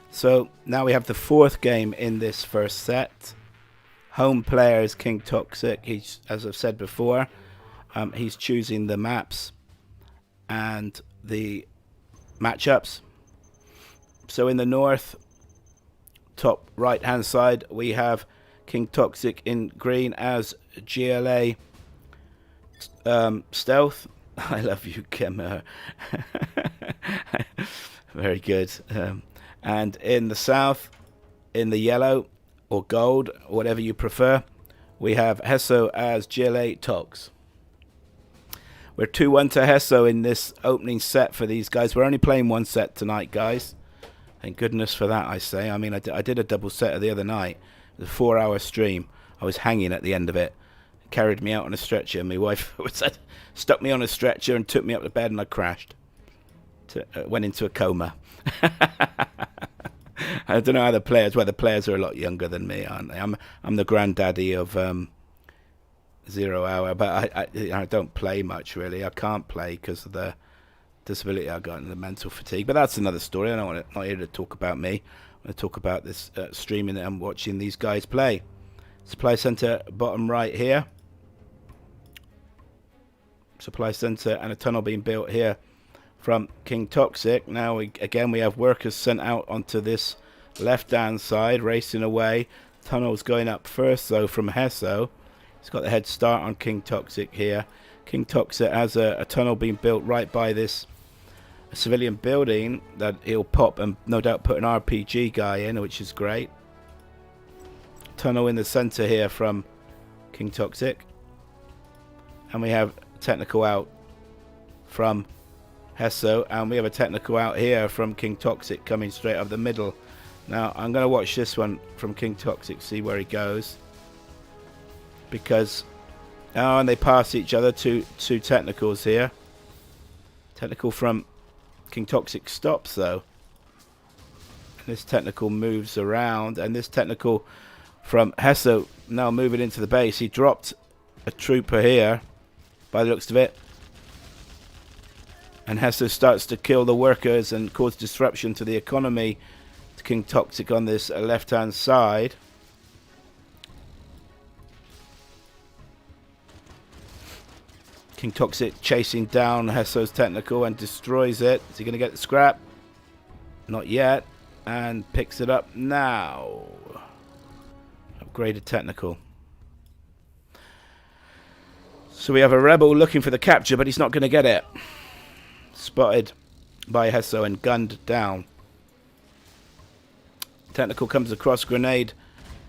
So now we have the 4th game in this first set. Home player is Kin9TOXIC. He's, as I've said before, he's choosing the maps and the matchups. So in the north, top right hand side, we have Kin9TOXIC in green as GLA Stealth. I love you, Kim. Very good. And in the south, in the yellow or gold, whatever you prefer, we have Heso as GLA Tox. We're 2-1 to Heso in this opening set for these guys. We're only playing 1 set tonight, guys. Thank goodness for that, I say. I mean, I did a double set the other night. It was a 4-hour stream. I was hanging at the end of it. Carried me out on a stretcher. My wife stuck me on a stretcher and took me up to bed, and I crashed. Went into a coma. I don't know how the players. Well, the players are a lot younger than me, aren't they? I'm the granddaddy of 0 hour, but I don't play much really. I can't play because of the disability I got and the mental fatigue. But that's another story. I'm not here to talk about me. I'm going to talk about this streaming that I'm watching these guys play. Supply center bottom right here. Supply center and a tunnel being built here from Kin9TOXIC. Now we have workers sent out onto this left hand side, racing away. Tunnel's going up first though from Heso. He's got the head start on Kin9TOXIC here. Kin9TOXIC has a tunnel being built right by this civilian building that he'll pop and no doubt put an RPG guy in, which is great. Tunnel in the center here from Kin9TOXIC. And we have technical out from Heso, and we have a technical out here from Kin9TOXIC coming straight up the middle. Now I'm going to watch this one from Kin9TOXIC, see where he goes, because and they pass each other. Two technicals here. Technical from Kin9TOXIC stops though. This technical moves around, and this technical from Heso now moving into the base. He dropped a trooper here by the looks of it, and Heso starts to kill the workers and cause disruption to the economy to Kin9TOXIC on this left hand side. Kin9TOXIC chasing down Heso's technical and destroys it. Is he going to get the scrap? Not yet. And picks it up now. Upgraded technical. So we have a rebel looking for the capture, but he's not going to get it. Spotted by Heso and gunned down. Technical comes across, grenade.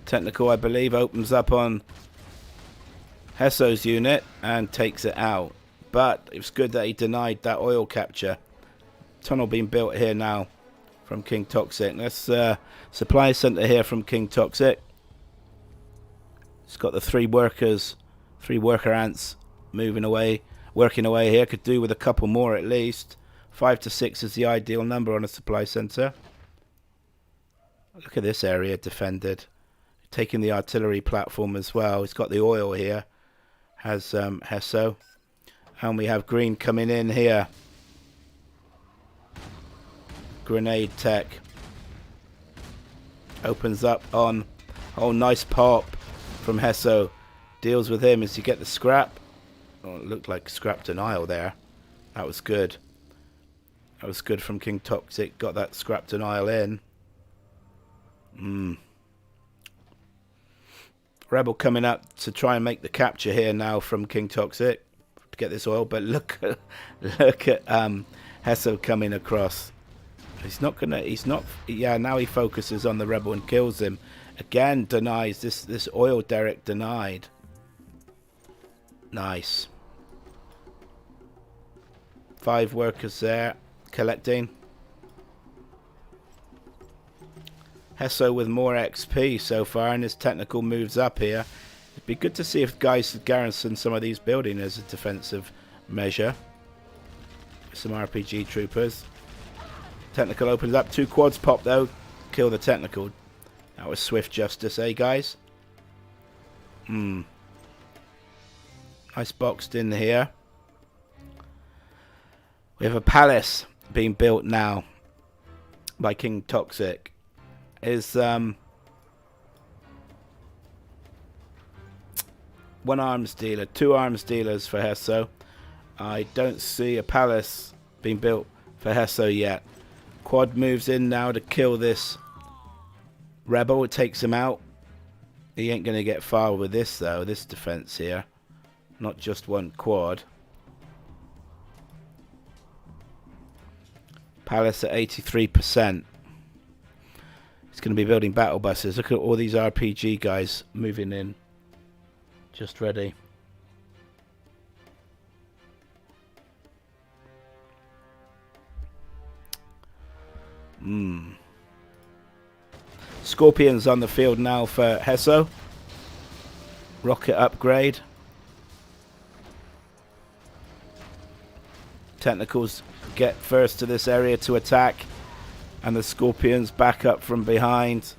Technical, I believe, opens up on Heso's unit and takes it out. But it's good that he denied that oil capture. Tunnel being built here now from Kin9TOXIC. That's supply center here from Kin9TOXIC. It's got the three worker ants moving away, working away here. Could do with a couple more at least. 5 to 6 is the ideal number on a supply center. Look at this area defended. Taking the artillery platform as well. It's got the oil here. Has Heso. And we have green coming in here. Grenade tech opens up on. Oh, nice pop from Heso. Deals with him as you get the scrap. Oh, it looked like scrap denial there. That was good. That was good from Kin9TOXIC. Got that scrap denial in. Rebel coming up to try and make the capture here now from Kin9TOXIC to get this oil. But look at Heso coming across. He's not gonna. He's not. Yeah. Now he focuses on the rebel and kills him. Again, denies this oil derrick denied. Nice. 5 workers there collecting. Heso with more XP so far, and his technical moves up here. It'd be good to see if guys could garrison some of these buildings as a defensive measure. Some RPG troopers. Technical opens up. 2 quads pop though. Kill the technical. That was swift justice, eh guys? Nice boxed in here. We have a palace being built now by Kin9TOXIC. Is 1 arms dealer, 2 arms dealers for Heso. I don't see a palace being built for Heso yet. Quad moves in now to kill this rebel. It takes him out. He ain't going to get far with this though, this defense here. Not just 1 quad. Palace at 83%. He's going to be building battle buses. Look at all these RPG guys moving in. Just ready. Scorpions on the field now for Heso. Rocket upgrade. Technicals get first to this area to attack. And the Scorpions back up from behind.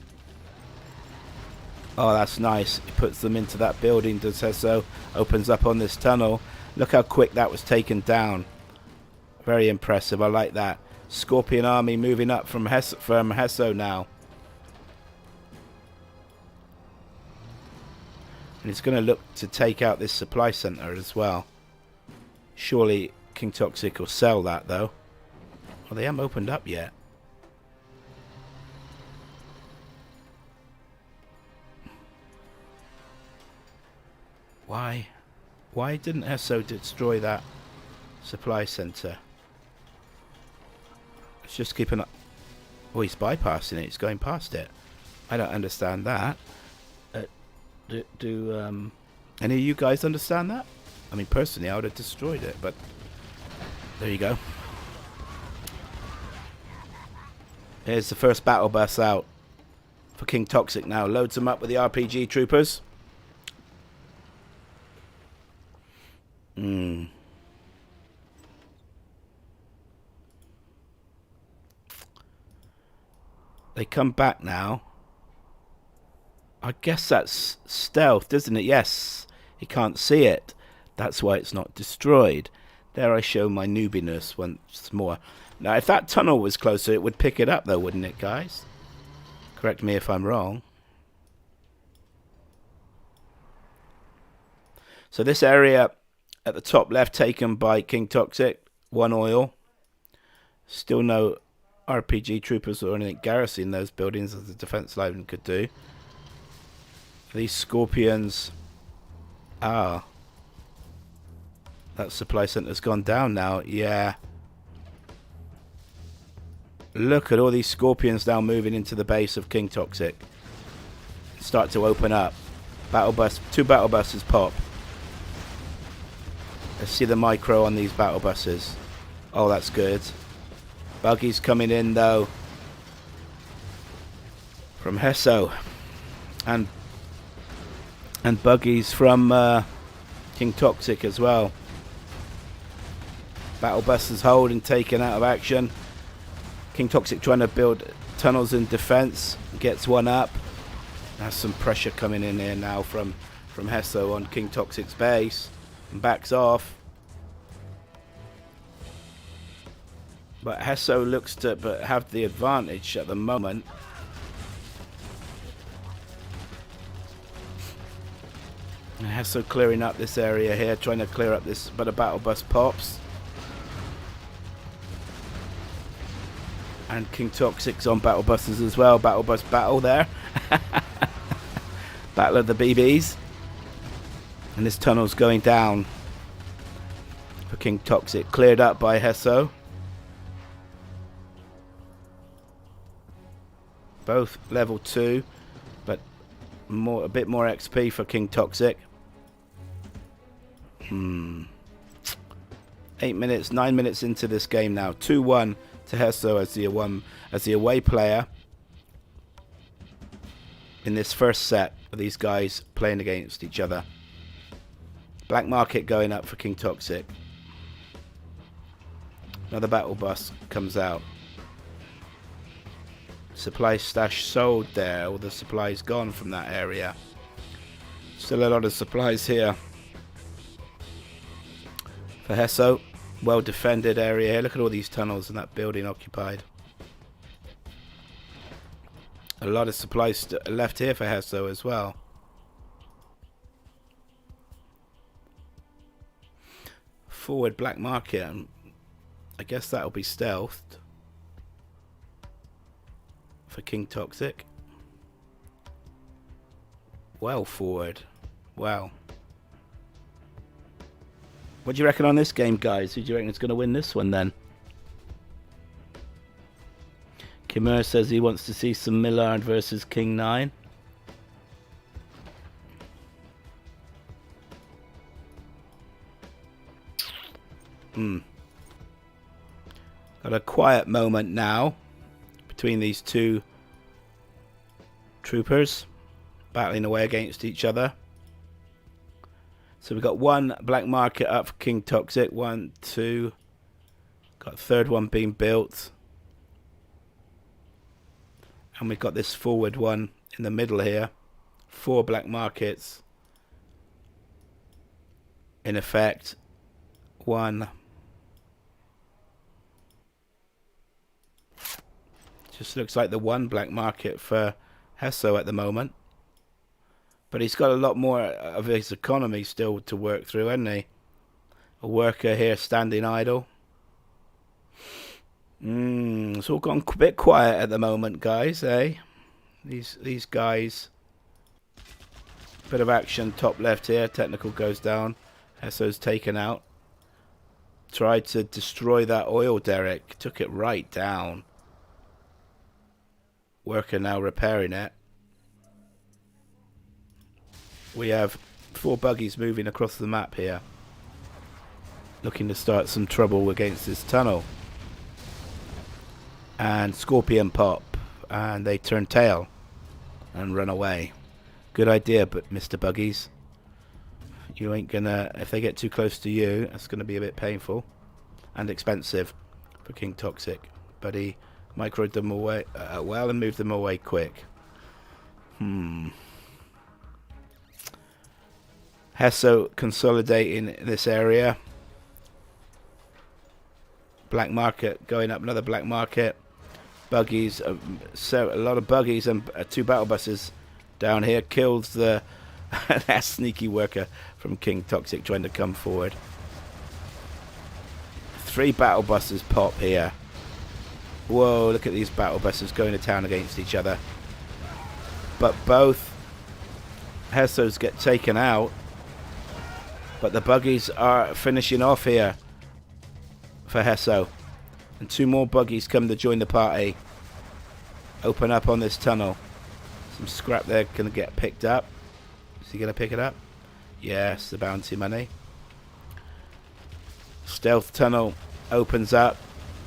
Oh, that's nice. He puts them into that building, does Heso. Opens up on this tunnel. Look how quick that was taken down. Very impressive. I like that. Scorpion army moving up from Heso now. And he's going to look to take out this supply center as well. Surely Kin9TOXIC will sell that though. Well, they haven't opened up yet. Why didn't Heso destroy that supply center? Let's just keep an eye. Oh, he's bypassing it. He's going past it. I don't understand that. Do any of you guys understand that? I mean, personally, I would have destroyed it, but there you go. Here's the first battle bus out for Kin9TOXIC now. Loads them up with the RPG troopers. They come back now. I guess that's stealth, isn't it? Yes. He can't see it. That's why it's not destroyed. There I show my noobiness once more. Now, if that tunnel was closer, it would pick it up, though, wouldn't it, guys? Correct me if I'm wrong. So this area at the top left taken by Kin9TOXIC. 1 oil. Still no RPG troopers or anything garrisoning those buildings as the defense lineman could do. These scorpions. Ah. That supply center's gone down now. Yeah. Look at all these scorpions now moving into the base of Kin9TOXIC. Start to open up. Battle bus. 2 battle buses pop. Let's see the micro on these battle buses. Oh, that's good. Buggies coming in though from Heso, and buggies from Kin9TOXIC as well. Battle buses hold and taken out of action. Kin9TOXIC trying to build tunnels in defense. Gets one up. There's some pressure coming in here now from Heso on Kin9TOXIC's base, and backs off. But Heso looks to have the advantage at the moment. And Heso clearing up this area here, trying to clear up this, but a battle bus pops. And Kin9TOXIC's on battle buses as well. Battle bus battle there. Battle of the BBs. And this tunnel's going down for Kin9TOXIC. Cleared up by Heso. Both level 2, but a bit more XP for Kin9TOXIC. 9 minutes into this game now. 2-1 to Heso as the away player in this first set of these guys playing against each other. Black market going up for Kin9TOXIC. Another battle bus comes out. Supply stash sold there. All the supplies gone from that area. Still a lot of supplies here for Heso. Well defended area here. Look at all these tunnels and that building occupied. A lot of supplies left here for Heso as well. Forward black market. I guess that'll be stealthed for Kin9TOXIC. Well forward. Wow. What do you reckon on this game, guys? Who do you reckon is going to win this one then? Kimura says he wants to see some Millard versus Kin9. Got a quiet moment now between these two troopers battling away against each other. So we've got 1 black market up for Kin9TOXIC. 1, 2. Got a third one being built. And we've got this forward one in the middle here. 4 black markets in effect. 1. Just looks like the 1 black market for Heso at the moment. But he's got a lot more of his economy still to work through, hasn't he? A worker here standing idle. It's all gone a bit quiet at the moment, guys, eh? These guys. Bit of action top left here. Technical goes down. Heso's taken out. Tried to destroy that oil derrick. Took it right down. Worker now repairing it. We have 4 buggies moving across the map here, looking to start some trouble against this tunnel. and Scorpion pop, and they turn tail and run away. Good idea, but Mr. Buggies, you ain't gonna, if they get too close to you, it's gonna be a bit painful and expensive for Kin9TOXIC. But he microed them away well and moved them away quick. Heso consolidating this area. Black market going up, another black market. Buggies, so a lot of buggies and 2 battle buses down here. Kills the that sneaky worker from Kin9TOXIC trying to come forward. 3 battle buses pop here. Whoa, look at these battle buses going to town against each other. But both Hesos get taken out. But the buggies are finishing off here for Heso. And 2 more buggies come to join the party. Open up on this tunnel. Some scrap there going to get picked up. Is he going to pick it up? Yes, the bounty money. Stealth tunnel opens up.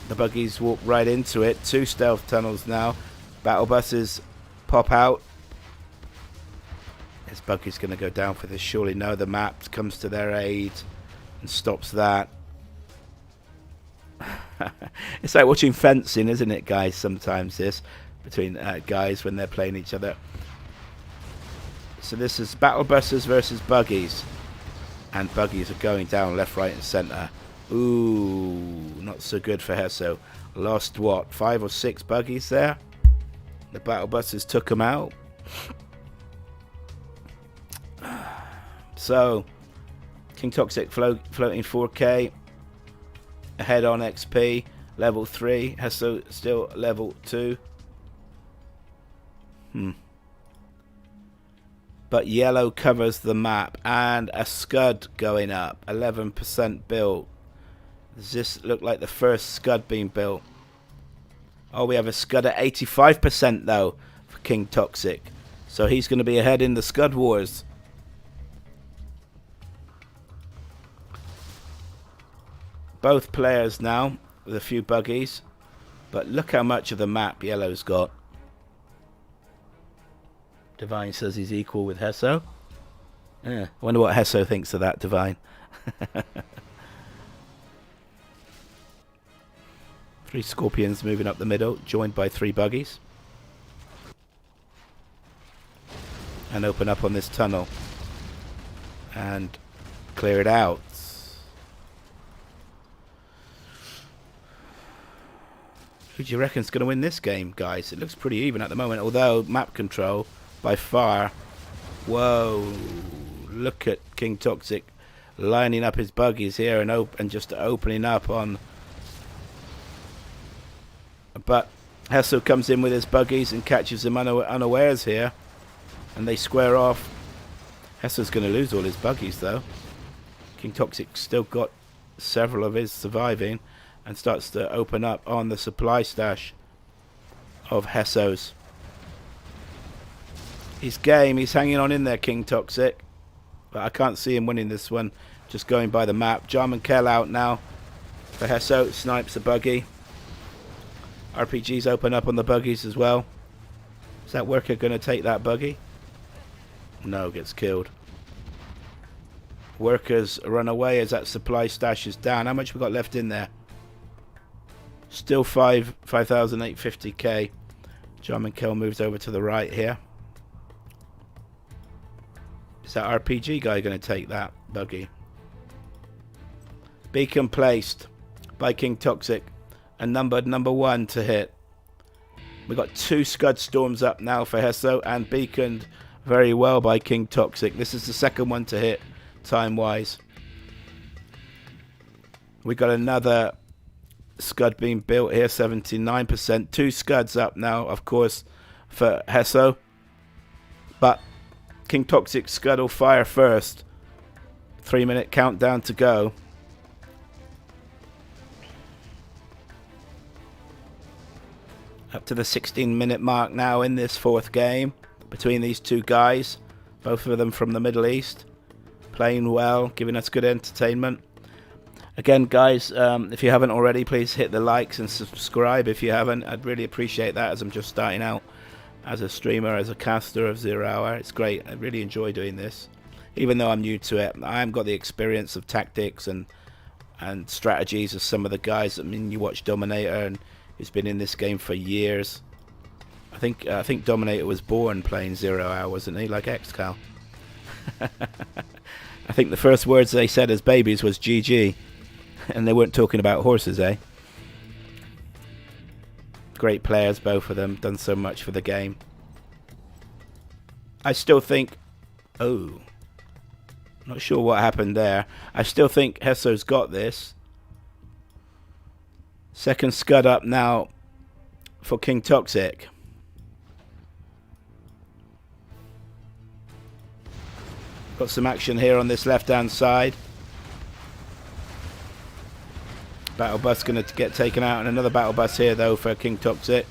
The buggies walk right into it. 2 stealth tunnels now. Battle buses pop out. This buggy's going to go down for this. Surely no, the map comes to their aid and stops that. It's like watching fencing, isn't it, guys? Sometimes this between guys when they're playing each other. So this is battle buses versus buggies, and buggies are going down left, right, and centre. Ooh, not so good for Heso. Lost what, 5 or 6 buggies there? The battle buses took them out. So Kin9TOXIC floating 4K. Ahead on XP, level 3. Heso still level 2. But yellow covers the map, and a scud going up. 11% built. Does this look like the first scud being built? Oh, we have a scud at 85% though for Kin9TOXIC. So he's going to be ahead in the scud wars. Both players now with a few buggies, but look how much of the map yellow's got. Divine says he's equal with Heso. Yeah, I wonder what Heso thinks of that, Divine. 3 Scorpions moving up the middle, joined by 3 buggies. And open up on this tunnel and clear it out. Who do you reckon's going to win this game, guys? It looks pretty even at the moment, although map control by far. Whoa, look at Kin9TOXIC lining up his buggies here and just opening up on. But Heso comes in with his buggies and catches them unawares here, and they square off. Heso's going to lose all his buggies though. Kin9TOXIC still got several of his surviving, and starts to open up on the supply stash of Heso's. He's game, he's hanging on in there, Kin9TOXIC. But I can't see him winning this one, just going by the map. Jam and Kell out now for Heso, snipes a buggy. RPGs open up on the buggies as well. Is that worker going to take that buggy? No, gets killed. Workers run away as that supply stash is down. How much we got left in there? Still 5,850k. Jam and Kell moves over to the right here. Is that RPG guy going to take that buggy? Beacon placed by Kin9TOXIC and numbered number 1 to hit. We got 2 scud storms up now for Heso, and beaconed very well by Kin9TOXIC. This is the second one to hit time wise. We got another scud being built here, 79%. 2 scuds up now, of course, for Heso. But Kin9TOXIC scud will fire first. 3-minute countdown to go. Up to the 16-minute mark now in this 4th game between these 2 guys. Both of them from the Middle East. Playing well, giving us good entertainment. Again, guys, if you haven't already, please hit the likes and subscribe if you haven't. I'd really appreciate that, as I'm just starting out as a streamer, as a caster of 0 Hour. It's great. I really enjoy doing this. Even though I'm new to it, I haven't got the experience of tactics and strategies of some of the guys. I mean, you watch Dominator, and he's been in this game for years. I think Dominator was born playing 0 Hour, wasn't he? Like XCal. I think the first words they said as babies was GG. And they weren't talking about horses, eh? Great players, both of them. Done so much for the game. I still think... Oh. Not sure what happened there. I still think Heso's got this. Second scud up now for Kin9TOXIC. Got some action here on this left-hand side. Battle bus going to get taken out, and another battle bus here though for Kin9TOXIC.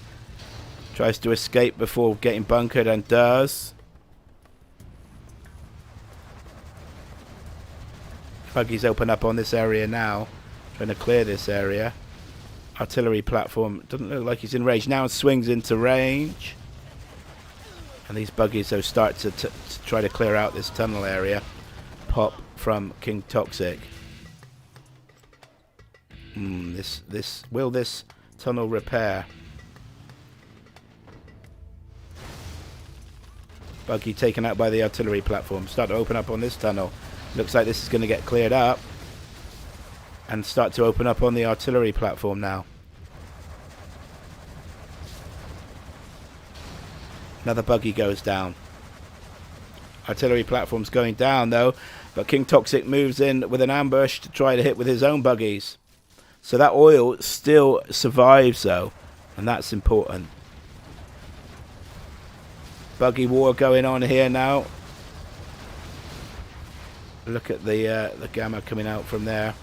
Tries to escape before getting bunkered, and does. Buggies open up on this area now, trying to clear this area. Artillery platform doesn't look like he's in range now, and swings into range. And these buggies though start to try to clear out this tunnel area. Pop from Kin9TOXIC. Will this tunnel repair? Buggy taken out by the artillery platform. Start to open up on this tunnel. Looks like this is going to get cleared up. And start to open up on the artillery platform now. Another buggy goes down. Artillery platform's going down though. But Kin9TOXIC moves in with an ambush to try to hit with his own buggies. So that oil still survives though, and that's important. Buggy war going on here now. Look at the gamma coming out from there.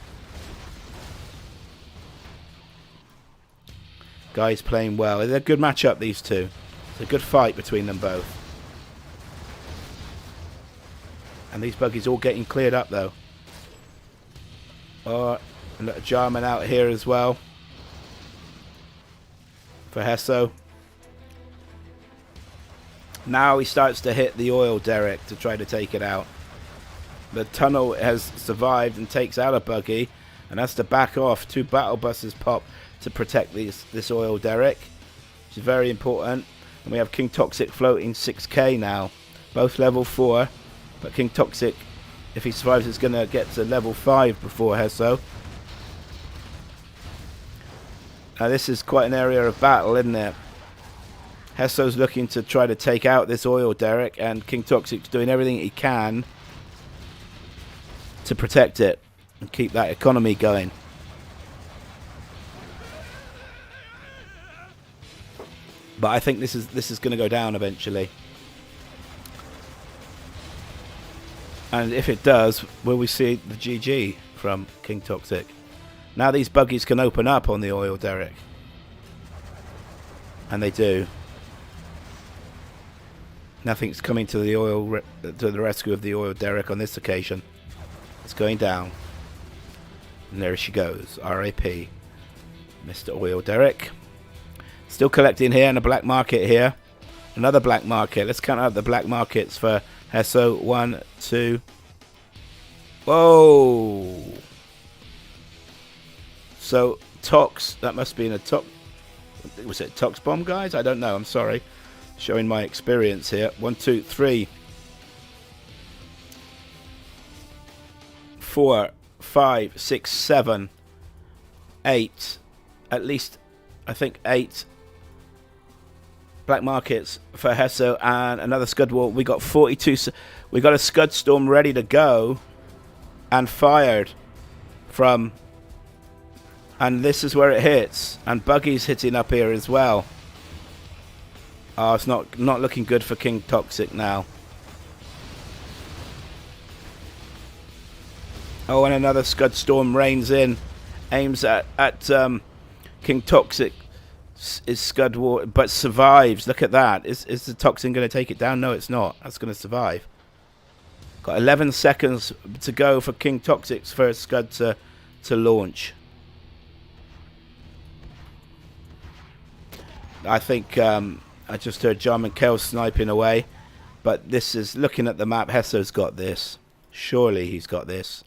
Guys playing well. It's a good matchup, these two. It's a good fight between them both. And these buggies all getting cleared up though. Oh. And a Jarman out here as well for Heso. Now he starts to hit the oil derrick to try to take it out. The tunnel has survived and takes out a buggy, and has to back off. 2 battle buses pop to protect this oil derrick, which is very important. And we have Kin9TOXIC floating 6k now, both level 4. But Kin9TOXIC, if he survives, is going to get to level 5 before Heso. Now this is quite an area of battle, isn't it? Heso's looking to try to take out this oil derrick, and Kin9TOXIC's doing everything he can to protect it and keep that economy going. But I think this is going to go down eventually. And if it does, will we see the GG from Kin9TOXIC? Now these buggies can open up on the oil derrick. And they do. Nothing's coming to the rescue of the oil derrick on this occasion. It's going down. And there she goes. R.I.P. Mr. Oil derrick. Still collecting here in a black market here. Another black market. Let's count out the black markets for Heso. 1, 2. Whoa! So, Tox, that must be in a Tox. Was it Tox bomb, guys? I don't know. I'm sorry. Showing my experience here. 1, 2, 3, 4, 5, 6, 7, 8. At least, I think 8 black markets for Heso and another scud wall. We got 42. We got a scud storm ready to go and fired from. And this is where it hits. And Buggy's hitting up here as well. Oh, it's not looking good for Kin9TOXIC now. Oh, and another Scud Storm rains in. Aims at Kin9TOXIC. Is Scud War, but survives. Look at that. Is the Toxin going to take it down? No, it's not. That's going to survive. Got 11 seconds to go for Kin9TOXIC's first Scud to to launch. I think I just heard Jarman Kell sniping away. But this is, looking at the map, Heso's got this. Surely he's got this.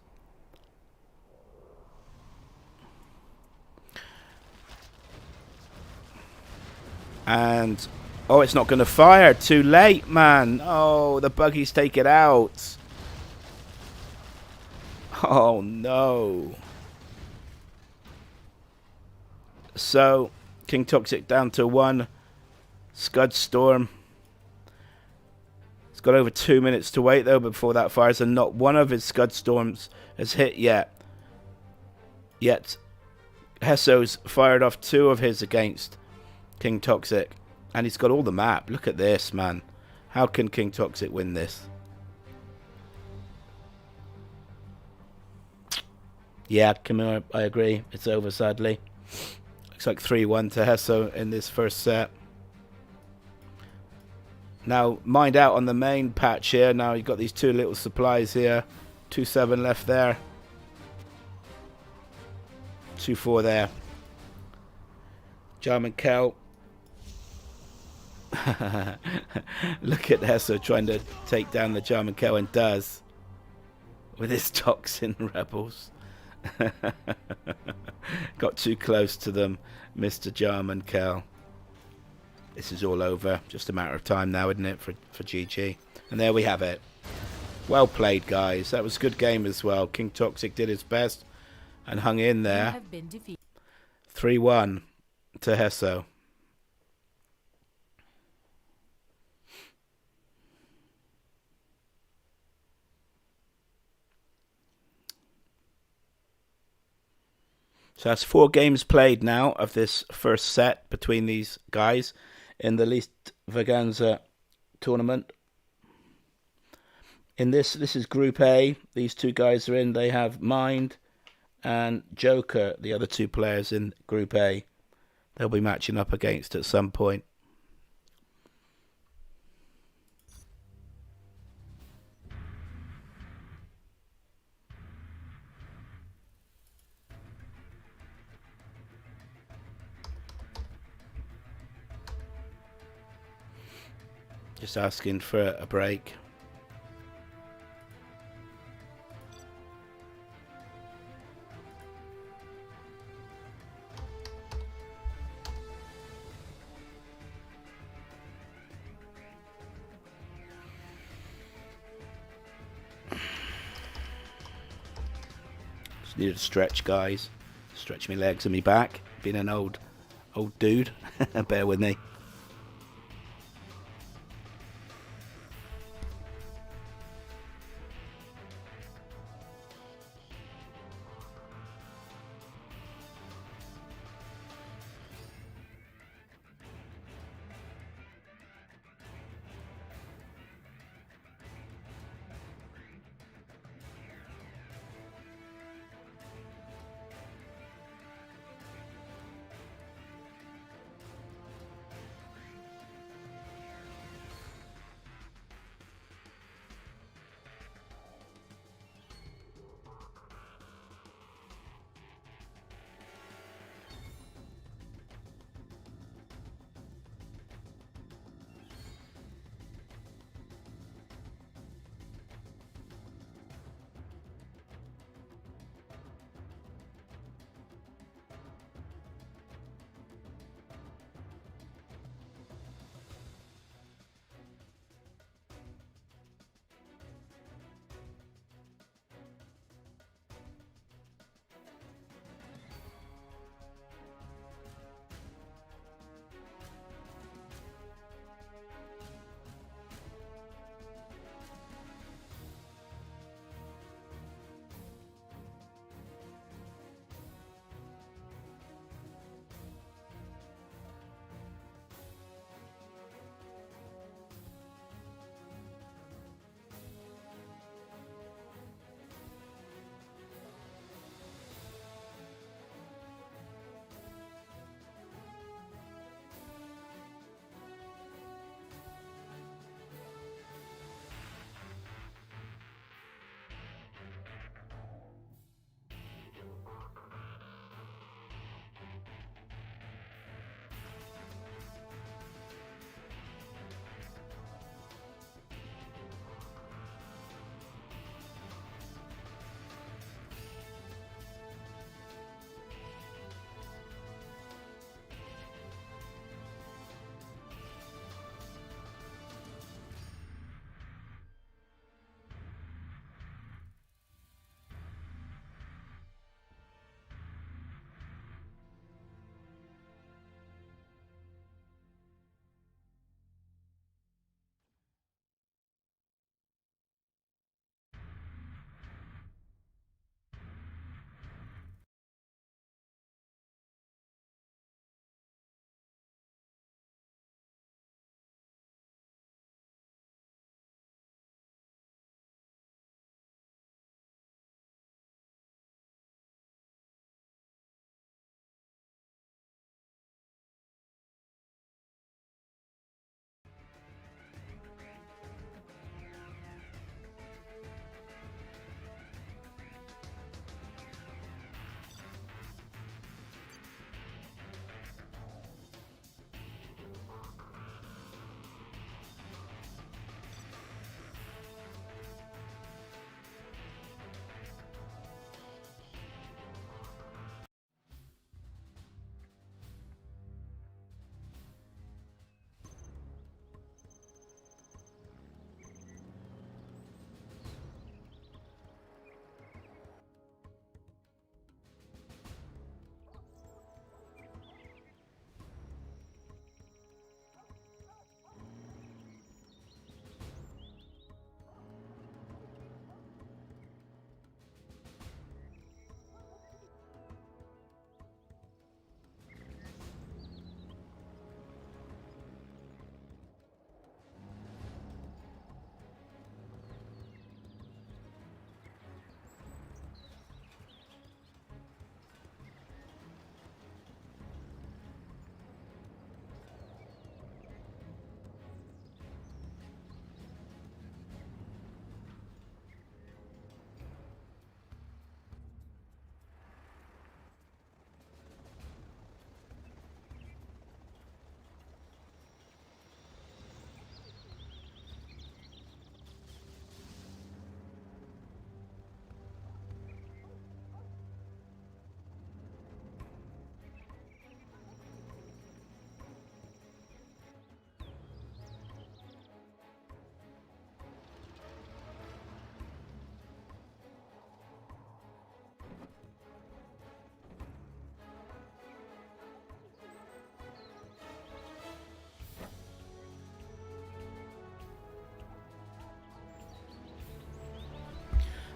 And, oh, it's not going to fire. Too late, man. Oh, the buggies take it out. Oh, no. So, Kin9TOXIC down to 1. Scud Storm. It's got over 2 minutes to wait, though, before that fires. And not one of his Scud Storms has hit yet. Yet, Heso's fired off 2 of his against Kin9TOXIC. And he's got all the map. Look at this, man. How can Kin9TOXIC win this? Yeah, Camille, I agree. It's over, sadly. Looks like 3-1 to Heso in this first set. Now, mind out on the main patch here. Now, you've got these 2 little supplies here. 2-7 left there. 2-4 there. Jarman Kell. Look at Heso trying to take down the Jarman Kell, and does. With his toxin rebels. Got too close to them, Mr. Jarman Kell. This is all over. Just a matter of time now, isn't it, for GG? And there we have it. Well played, guys. That was a good game as well. Kin9TOXIC did his best and hung in there. 3-1 to Heso. So that's 4 games played now of this first set between these guys in the LeastVaganza tournament. In this is Group A. These 2 guys are in. They have Mind and Joker, the other 2 players in Group A. They'll be matching up against at some point. Just asking for a break. Just needed a stretch, guys. Stretch my legs and my back. Being an old dude. Bear with me.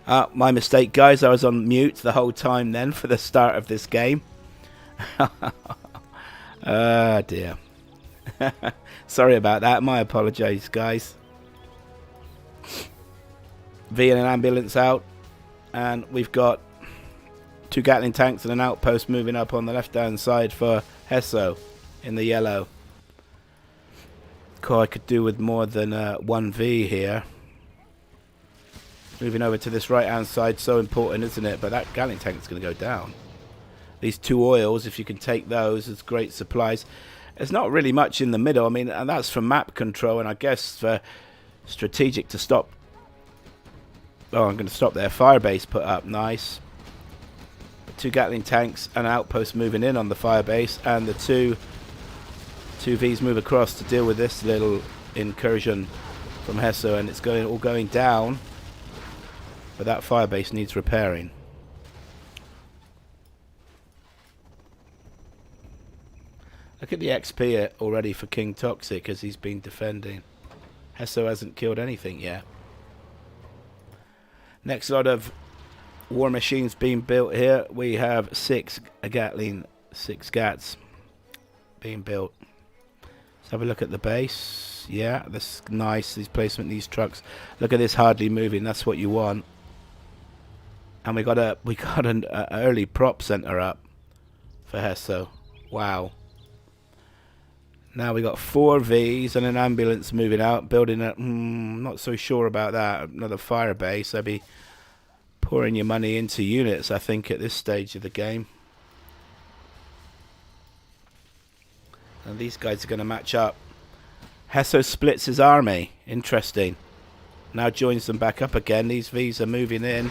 My mistake, guys. I was on mute the whole time then for the start of this game. Oh, dear. Sorry about that. My apologies, guys. V and an ambulance out. And we've got 2 Gatling tanks and an outpost moving up on the left-hand side for Heso in the yellow. Cool, I could do with more than 1V here. Moving over to this right-hand side, so important, isn't it? But that Gatling tank's going to go down. These 2 oils, if you can take those, it's great supplies. There's not really much in the middle. I mean, and that's for map control, and I guess for strategic to stop. Oh, I'm going to stop there. Firebase put up, nice. 2 Gatling tanks and an outpost moving in on the firebase, and the two Vs move across to deal with this little incursion from Heso, and it's all going down. But that firebase needs repairing. Look at the XP already for Kin9TOXIC as he's been defending. Heso hasn't killed anything yet. Next lot of war machines being built here. We have 6 Gatling, 6 Gats being built. Let's have a look at the base. Yeah, that's nice. These placement, these trucks. Look at this, hardly moving. That's what you want. And we got an early prop center up for Heso. Wow. Now we got 4 Vs and an ambulance moving out, building a. Not so sure about that. Another fire base. I'd be pouring your money into units, I think, at this stage of the game. And these guys are going to match up. Heso splits his army. Interesting. Now joins them back up again. These Vs are moving in.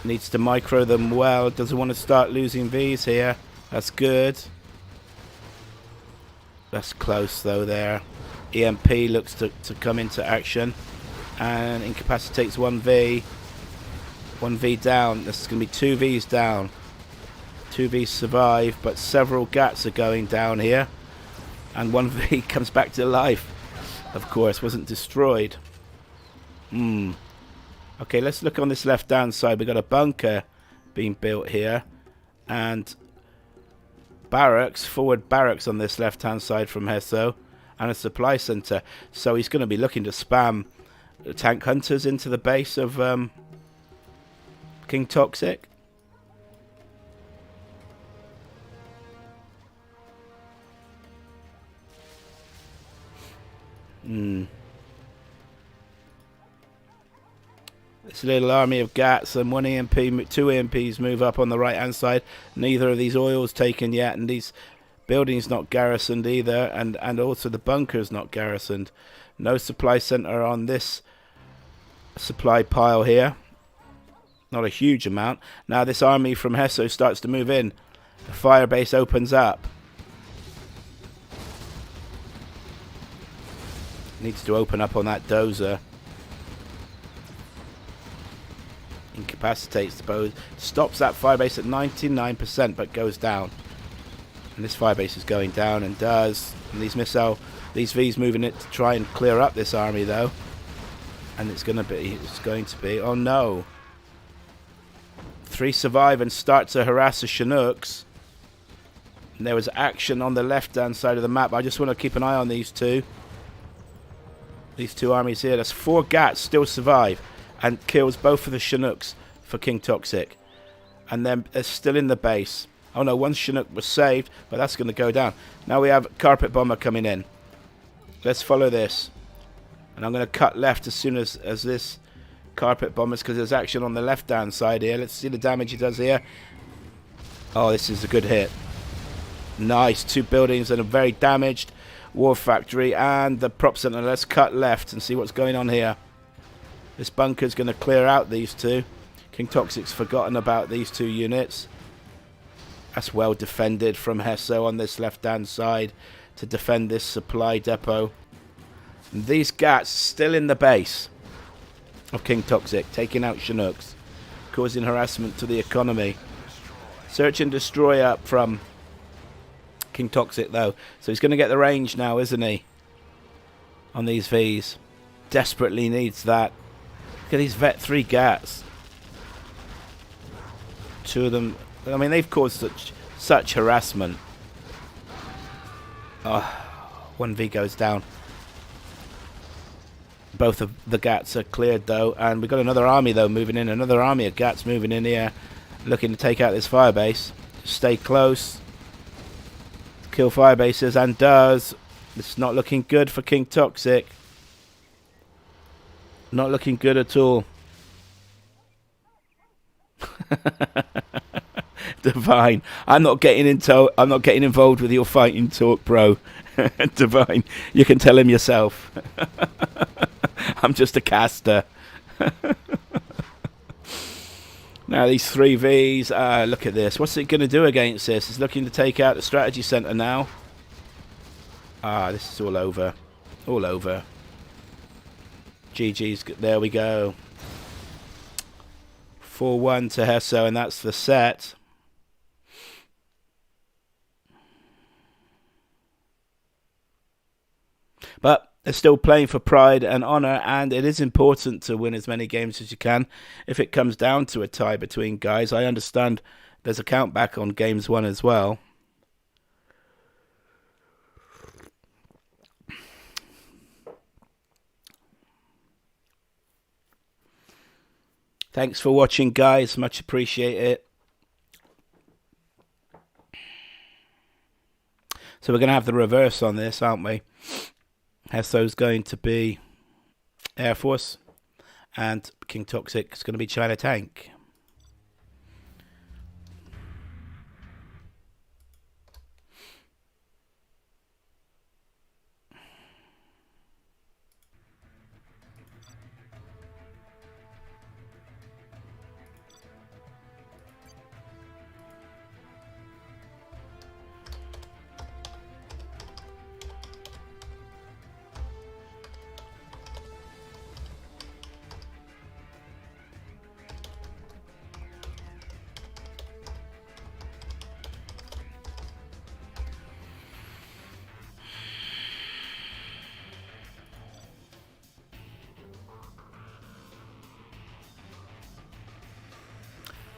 Needs to micro them well. Doesn't want to start losing Vs here. That's good. That's close though there. EMP looks to come into action. And incapacitates 1V. 1V down. This is going to be 2 Vs down. 2 Vs survive, but several Gats are going down here. And 1V comes back to life. Of course, wasn't destroyed. Okay, let's look on this left-hand side. We've got a bunker being built here. And barracks, forward barracks on this left-hand side from Heso. And a supply center. So he's going to be looking to spam tank hunters into the base of Kin9TOXIC. This little army of Gats and 1 EMP, 2 EMPs move up on the right hand side. Neither of these oils taken yet, and these buildings not garrisoned either, and also the bunkers not garrisoned. No supply center on this supply pile here. Not a huge amount. Now this army from Heso starts to move in. The fire base opens up. Needs to open up on that dozer. Incapacitates the bow. Stops that firebase at 99%, but goes down. And this firebase is going down and does. And these these V's moving it to try and clear up this army though. And it's going to be. Oh no! 3 survive and start to harass the Chinooks. And there was action on the left-hand side of the map. I just want to keep an eye on these two. These 2 armies here. That's 4 Gats still survive and kills both of the Chinooks for Kin9TOXIC. And then they're still in the base. Oh no, 1 Chinook was saved, but that's going to go down. Now we have carpet bomber coming in. Let's follow this. And I'm going to cut left as soon as this carpet bombers, because there's action on the left-hand side here. Let's see the damage he does here. Oh, this is a good hit. Nice. 2 buildings that are very damaged. War factory and the prop center. Let's cut left and see what's going on here. This bunker's going to clear out these 2. Kin9TOXIC's forgotten about these 2 units. That's well defended from Heso on this left-hand side to defend this supply depot. And these Gats still in the base of Kin9TOXIC, taking out Chinooks, causing harassment to the economy. Search and destroy up from Kin9TOXIC though, so he's going to get the range now, isn't he? On these Vs, desperately needs that. Look at these Vet 3 Gats. Two of them. I mean, they've caused such harassment. Oh, 1v goes down. Both of the Gats are cleared though, and we've got another army though moving in. Another army of Gats moving in here, looking to take out this firebase. Stay close. Kill firebases, and does. It's not looking good for Kin9TOXIC. Not looking good at all. Divine, I'm not getting involved with your fighting talk, bro. Divine, you can tell him yourself. I'm just a caster. Now these 3Vs, look at this. What's it going to do against this? It's looking to take out the strategy center now. This is all over. All over. GG's, there we go. 4-1 to Heso, and that's the set. But they're still playing for pride and honor, and it is important to win as many games as you can. If it comes down to a tie between guys, I understand there's a count back on games won as well. Thanks for watching, guys. Much appreciate it. So we're going to have the reverse on this, aren't we? Heso's going to be Air Force, and Kin9TOXIC is going to be China Tank.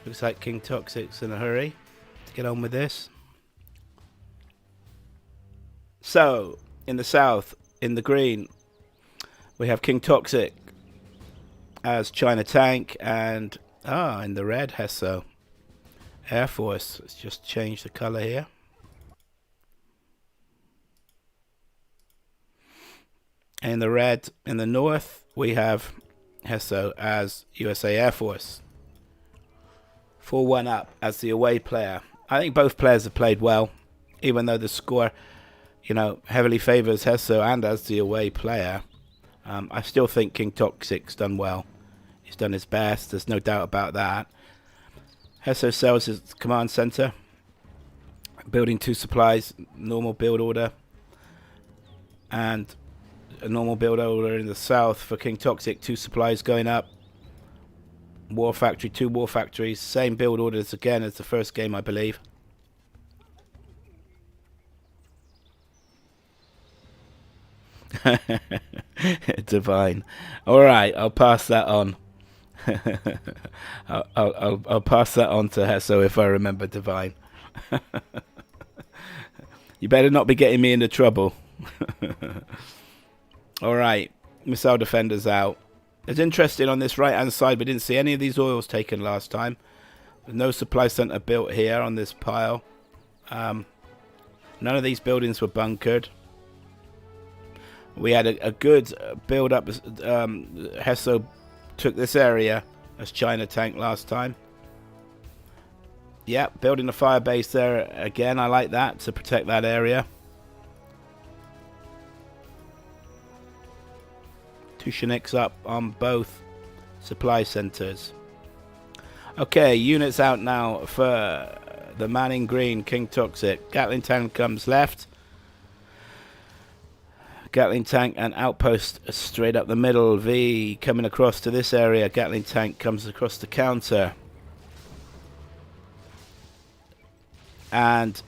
Looks like Kin9TOXIC's in a hurry to get on with this. So, in the south, in the green, we have Kin9TOXIC as China Tank, and in the red, Heso Air Force. Let's just change the color here. In the red, in the north, we have Heso as USA Air Force. 4-1 up as the away player. I think both players have played well, even though the score, heavily favours Heso and as the away player. I still think Kin9TOXIC's done well. He's done his best, there's no doubt about that. Heso sells his command center, building 2 supplies, normal build order, and a normal build order in the south for Kin9TOXIC, 2 supplies going up. War factory, 2 war factories, same build orders again as the first game, I believe. Divine. All right, I'll pass that on. I'll pass that on to Heso if I remember Divine. You better not be getting me into trouble. All right, missile defenders out. It's interesting on this right hand side, we didn't see any of these oils taken last time. There's no supply center built here on this pile. None of these buildings were bunkered. We had a good build up. Heso took this area as China Tank last time. Yep, building a fire base there again. I like that to protect that area. 2 Chinook up on both supply centers. Okay, units out now for the man in green, Kin9TOXIC. Gatling tank comes left. Gatling tank and outpost straight up the middle. V coming across to this area. Gatling tank comes across the counter. And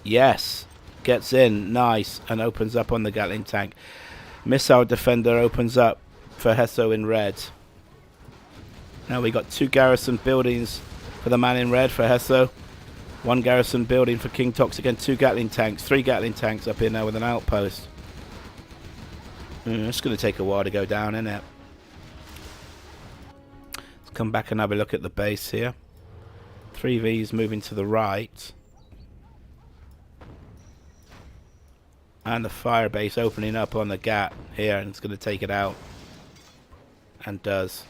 yes, gets in, nice, and opens up on the Gatling tank. Missile defender opens up for Heso in red. Now we got 2 garrison buildings for the man in red for Heso. 1 garrison building for Kin9TOXIC and 2 Gatling tanks. 3 Gatling tanks up in there with an outpost. It's going to take a while to go down, isn't it? Let's come back and have a look at the base here. 3 Vs moving to the right. And the fire base opening up on the gap here, and it's going to take it out. And does.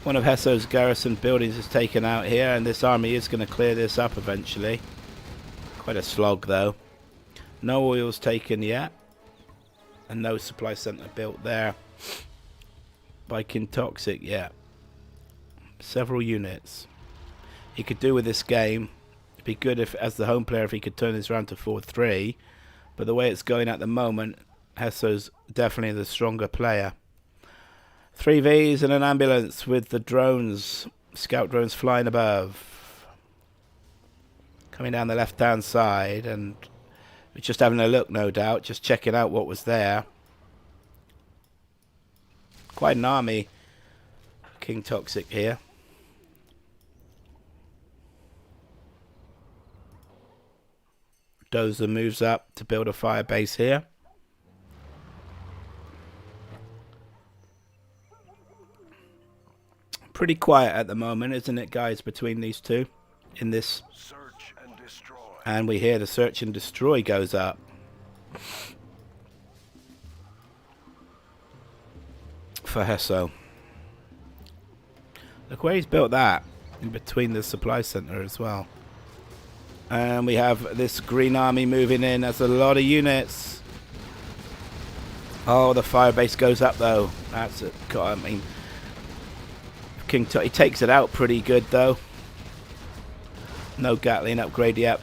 One of Heso's garrison buildings is taken out here, and this army is going to clear this up eventually. Quite a slog though. No oil's taken yet. And no supply center built there by Kin9TOXIC yet. Several units. He could do with this game. It'd be good if, as the home player, if he could turn this around to 4-3. But the way it's going at the moment, Heso's definitely the stronger player. 3 Vs and an ambulance with the drones, scout drones flying above. Coming down the left-hand side, and we're just having a look, no doubt, just checking out what was there. Quite an army, Kin9TOXIC here. Dozer moves up to build a fire base here. Pretty quiet at the moment, isn't it, guys, between these two in this? Search and destroy. And we hear the search and destroy goes up. For Heso. Look where he's built that, in between the supply center as well. And we have this green army moving in. That's a lot of units. Oh, the fire base goes up though. That's it. God, I mean, Kin9TOXIC, he takes it out pretty good though. No Gatling upgrade yet.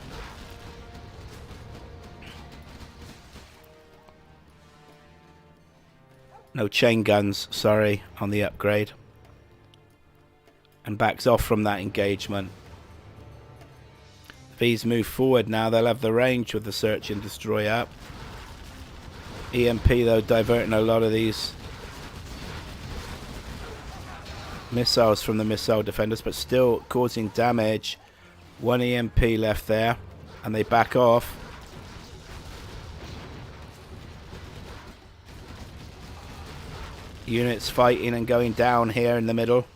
No chain guns, sorry, on the upgrade. And backs off from that engagement. V's move forward now. They'll have the range with the search and destroy up. EMP though diverting a lot of these missiles from the missile defenders, but still causing damage. 1 EMP left there, and they back off. Units fighting and going down here in the middle.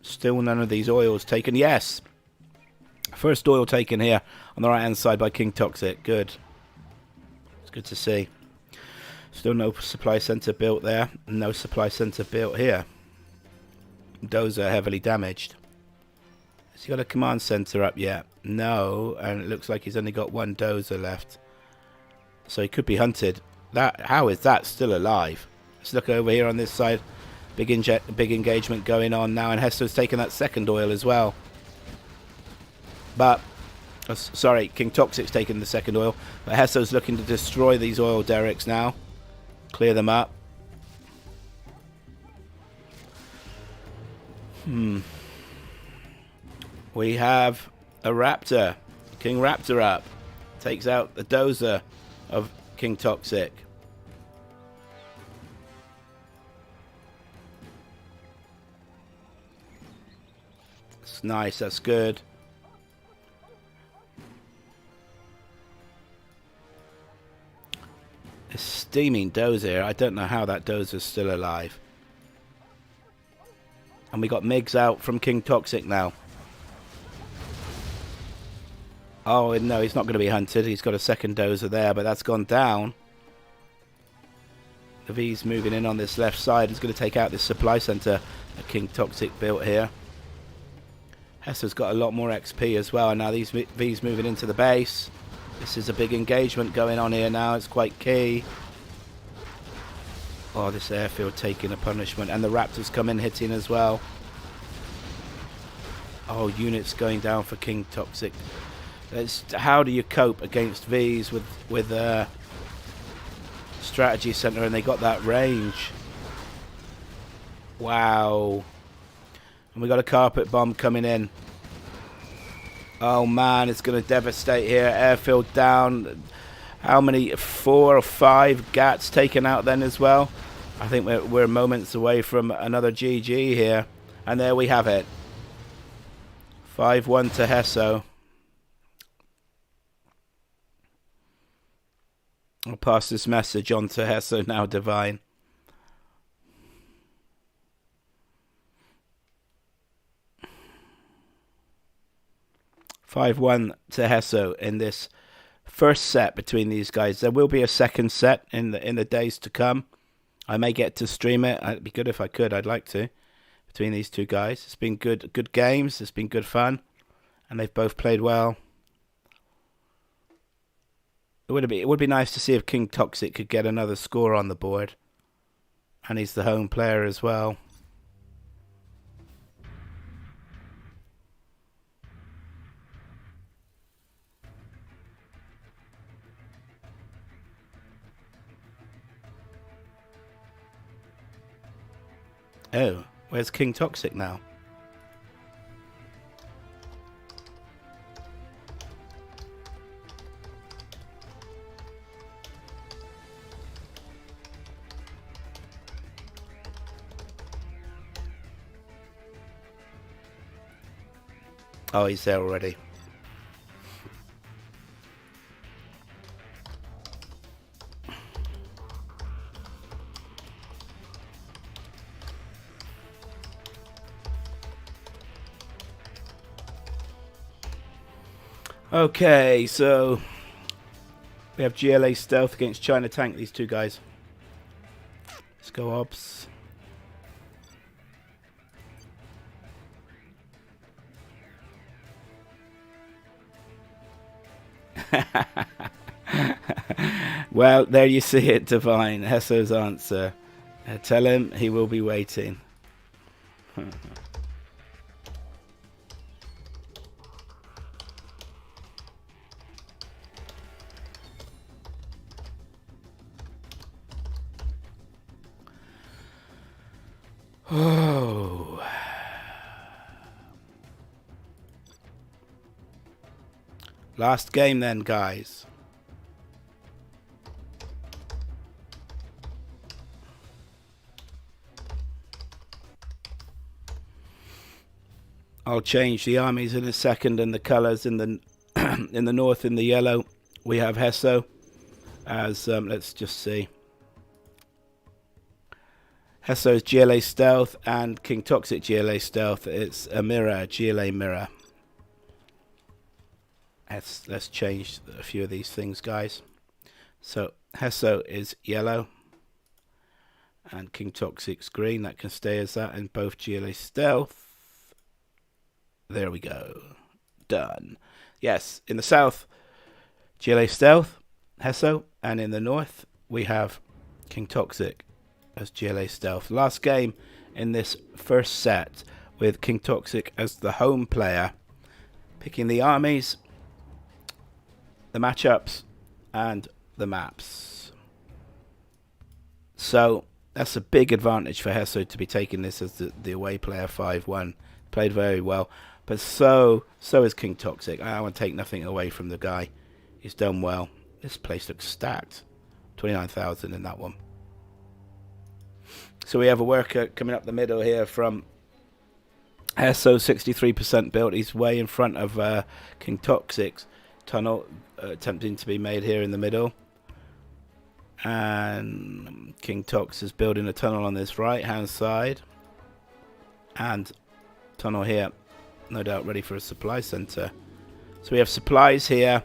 Still none of these oils taken. Yes! First oil taken here on the right hand side by Kin9TOXIC. Good. It's good to see. Still no supply center built there. No supply center built here. Dozer heavily damaged. Has he got a command center up yet? No. And it looks like he's only got 1 dozer left. So he could be hunted. How is that still alive? Let's look over here on this side. Big engagement going on now. And Heso's taken that second oil as well. But, sorry, Kin9TOXIC's taken the second oil. But Heso's looking to destroy these oil derricks now. Clear them up. We have a Raptor. King Raptor up. Takes out the dozer of Kin9TOXIC. It's nice, that's good. A steaming dozer. I don't know how that dozer's still alive. And we got MiGs out from Kin9TOXIC now. Oh, no, he's not going to be hunted. He's got a second dozer there, but that's gone down. The V's moving in on this left side. He's going to take out this supply center that Kin9TOXIC built here. Heso's got a lot more XP as well. And now these V's moving into the base. This is a big engagement going on here now. It's quite key. Oh, this airfield taking a punishment. And the Raptors come in hitting as well. Oh, units going down for Kin9TOXIC. How do you cope against V's with strategy center, and they got that range? Wow. And we got a carpet bomb coming in. Oh man, it's going to devastate here. Airfield down. How many? 4 or 5 GATs taken out then as well. I think we're moments away from another GG here. And there we have it. 5-1 to Heso. I'll pass this message on to Heso now, Divine. (5-1) to Heso in this first set between these guys. There will be a second set in the days to come. I may get to stream it. It'd be good if I could. I'd like to. Between these two guys, it's been good games. It's been good fun, and they've both played well. It would be nice to see if Kin9TOXIC could get another score on the board, and he's the home player as well. Oh, where's Kin9TOXIC now? Oh, he's there already. Okay, so we have GLA Stealth against China Tank, these two guys. Let's go Obs. Well, there you see it, Divine. Heso's answer. Tell him he will be waiting. Oh. Last game then, guys. I'll change the armies in a second, and the colours in the in the north in the yellow. We have Heso as let's just see. Heso's GLA Stealth and Kin9TOXIC GLA Stealth. It's a mirror, GLA mirror. Let's change a few of these things, guys. So Heso is yellow and Kin9TOXIC's green. That can stay as that in both GLA Stealth. There we go. Done. Yes, in the south, GLA Stealth, Heso, and in the north, we have Kin9TOXIC as GLA Stealth. Last game in this first set with Kin9TOXIC as the home player, picking the armies, the matchups, and the maps. So that's a big advantage for Heso to be taking this as the away player. 5-1. Played very well. But so is Kin9TOXIC. I want to take nothing away from the guy. He's done well. This place looks stacked. 29,000 in that one. So we have a worker coming up the middle here from Heso, 63% built. He's way in front of Kin9TOXIC's tunnel, attempting to be made here in the middle. And Kin9TOXIC is building a tunnel on this right hand side. And tunnel here. No doubt ready for a supply center. So we have supplies here,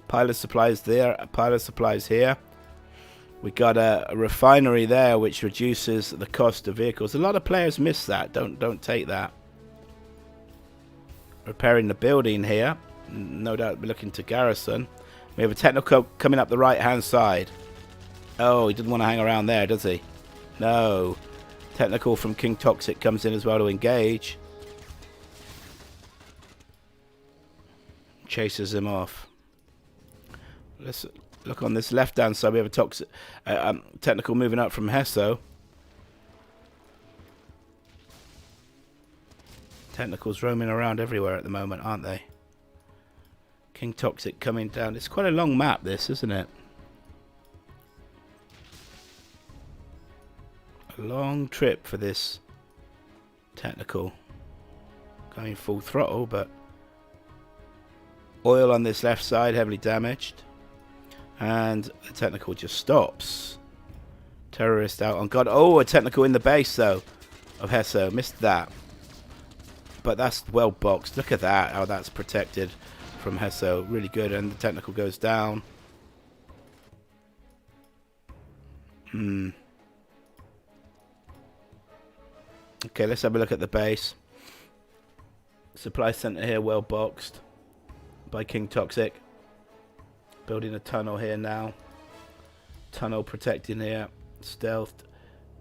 pile of supplies there, a pile of supplies here. We got a refinery there, which reduces the cost of vehicles. A lot of players miss that. Don't take that. Repairing the building here. No doubt we're looking to garrison. We have a technical coming up the right hand side. Oh, he didn't want to hang around there, does he? No. Technical from Kin9TOXIC comes in as well to engage. Chases him off. Let's look on this left hand side. We have a technical moving up from Heso. Technicals roaming around everywhere at the moment, aren't they? Kin9TOXIC coming down. It's quite a long map, this, isn't it? Long trip for this technical. Going full throttle, but oil on this left side heavily damaged. And the technical just stops. Terrorist out on God. Oh, a technical in the base though of Heso. Missed that. But that's well boxed. Look at that. How that's protected from Heso. Really good. And the technical goes down. Okay, let's have a look at the base. Supply center here, well boxed by Kin9TOXIC. Building a tunnel here now. Tunnel protecting here. Stealthed.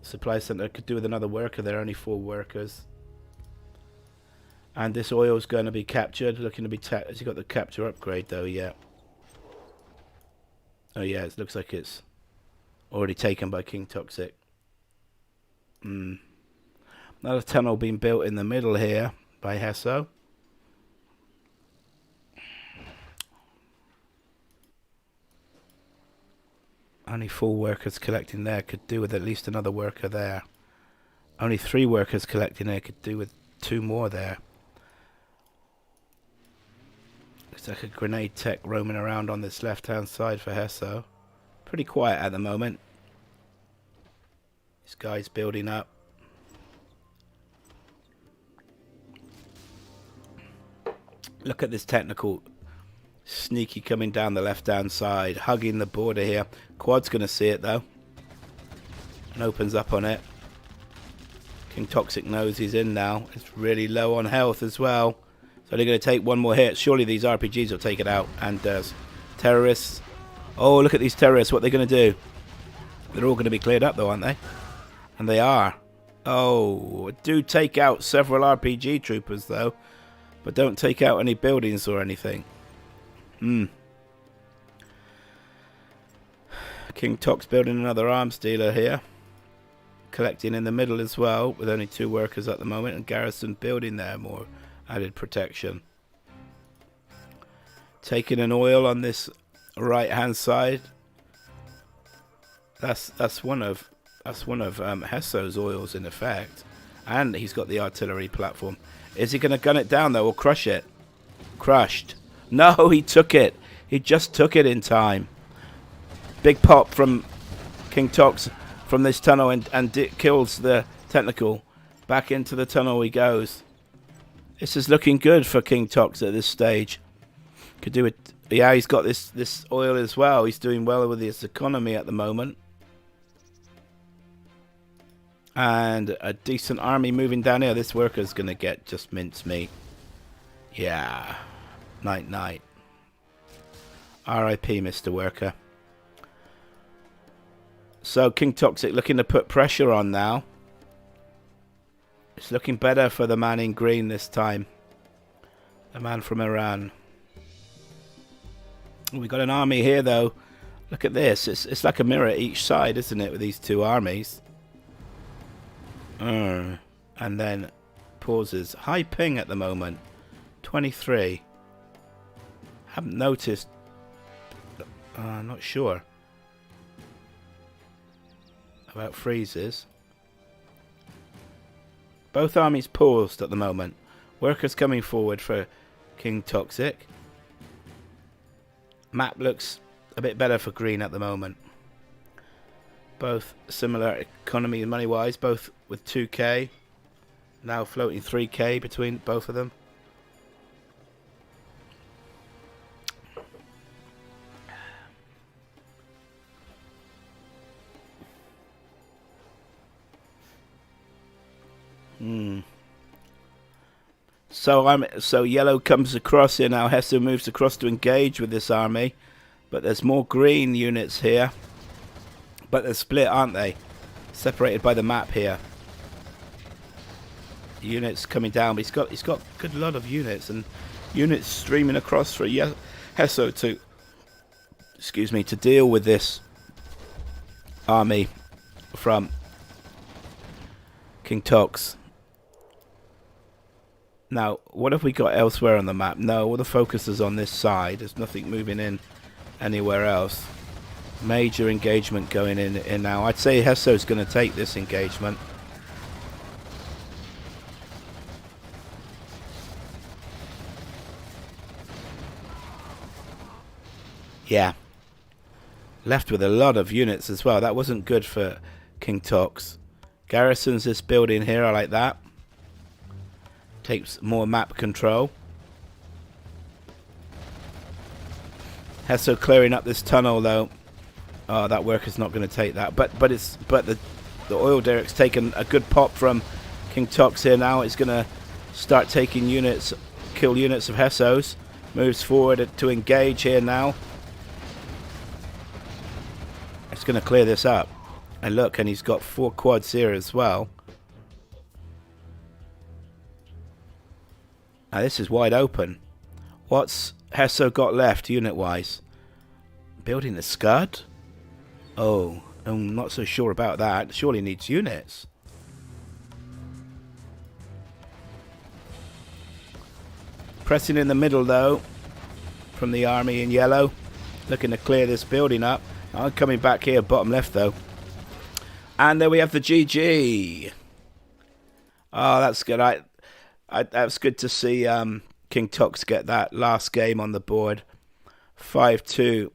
Supply center could do with another worker. There are only 4 workers. And this oil is going to be captured. Looking to be has he got the capture upgrade though? Yeah. Oh yeah, it looks like it's already taken by Kin9TOXIC. Another tunnel being built in the middle here by Heso. Only 4 workers collecting there. Could do with at least another worker there. Only 3 workers collecting there. Could do with 2 more there. Looks like a grenade tech roaming around on this left hand side for Heso. Pretty quiet at the moment. This guy's building up. Look at this technical. Sneaky coming down the left hand side. Hugging the border here. Quad's going to see it though. And opens up on it. Kin9TOXIC knows he's in now. It's really low on health as well. So they're going to take 1 more hit. Surely these RPGs will take it out. And does. Terrorists. Oh, look at these terrorists. What they're going to do. They're all going to be cleared up though, aren't they? And they are. Oh, do take out several RPG troopers though. But don't take out any buildings or anything. Kin9TOXIC building another arms dealer here. Collecting in the middle as well, with only 2 workers at the moment. And Garrison building there, more added protection. Taking an oil on this right hand side. That's one of Heso's oils in effect. And he's got the artillery platform. Is he going to gun it down though, or crush it? Crushed. No, he took it. He just took it in time. Big pop from Kin9TOXIC from this tunnel, and it kills the technical. Back into the tunnel he goes. This is looking good for Kin9TOXIC at this stage. Could do it. Yeah, he's got this oil as well. He's doing well with his economy at the moment. And a decent army moving down here. This worker's going to get just mincemeat. Yeah. Night, night. R.I.P. Mr. Worker. So Kin9TOXIC looking to put pressure on now. It's looking better for the man in green this time. The man from Iran. We got an army here though. Look at this. It's like a mirror each side, isn't it, with these 2 armies. And then pauses. High ping at the moment. 23. Haven't noticed. Not sure about freezes. Both armies paused at the moment. Workers coming forward for Kin9TOXIC. Map looks a bit better for green at the moment. Both similar economy and money wise, both with 2k. Now floating 3k between both of them. So yellow comes across here now. Heso moves across to engage with this army, but there's more green units here. But they're split, aren't they? Separated by the map here. Units coming down, but he's got a good lot of units, and units streaming across for Heso to deal with this army from Kin9TOXIC. Now, what have we got elsewhere on the map? No, all the focus is on this side. There's nothing moving in anywhere else. Major engagement going in now. I'd say Heso's going to take this engagement. Yeah. Left with a lot of units as well. That wasn't good for Kin9TOXIC. Garrisons this building here. I like that. Takes more map control. Heso clearing up this tunnel though. Oh, that worker's not going to take that. But the oil derrick's taken a good pop from Kin9TOXIC here now. It's going to start taking units, kill units of Heso's. Moves forward to engage here now. It's going to clear this up. And look, and he's got 4 quads here as well. Now this is wide open. What's Heso got left unit-wise? Building a scud? Oh, I'm not so sure about that. Surely needs units. Pressing in the middle though, from the army in yellow. Looking to clear this building up. I'm coming back here, bottom left though. And there we have the GG. Oh, that's good. That's good to see Kin9TOXIC get that last game on the board. 5-2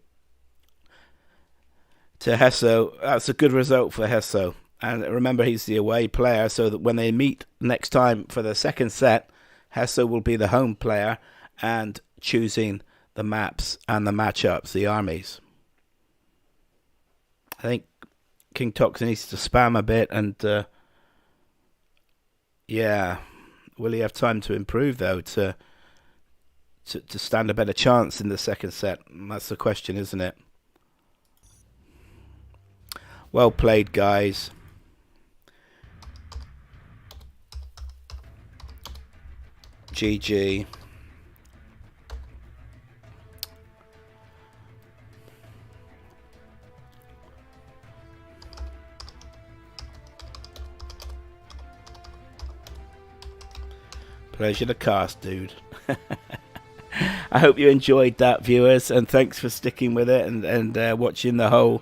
to Heso. That's a good result for Heso. And remember, he's the away player, so that when they meet next time for the second set, Heso will be the home player and choosing the maps and the matchups, the armies. I think Kin9TOXIC needs to spam a bit and yeah. Will he have time to improve though to stand a better chance in the second set? That's the question, isn't it? Well played, guys. GG. Pleasure to cast, dude. I hope you enjoyed that, viewers, and thanks for sticking with it and watching the whole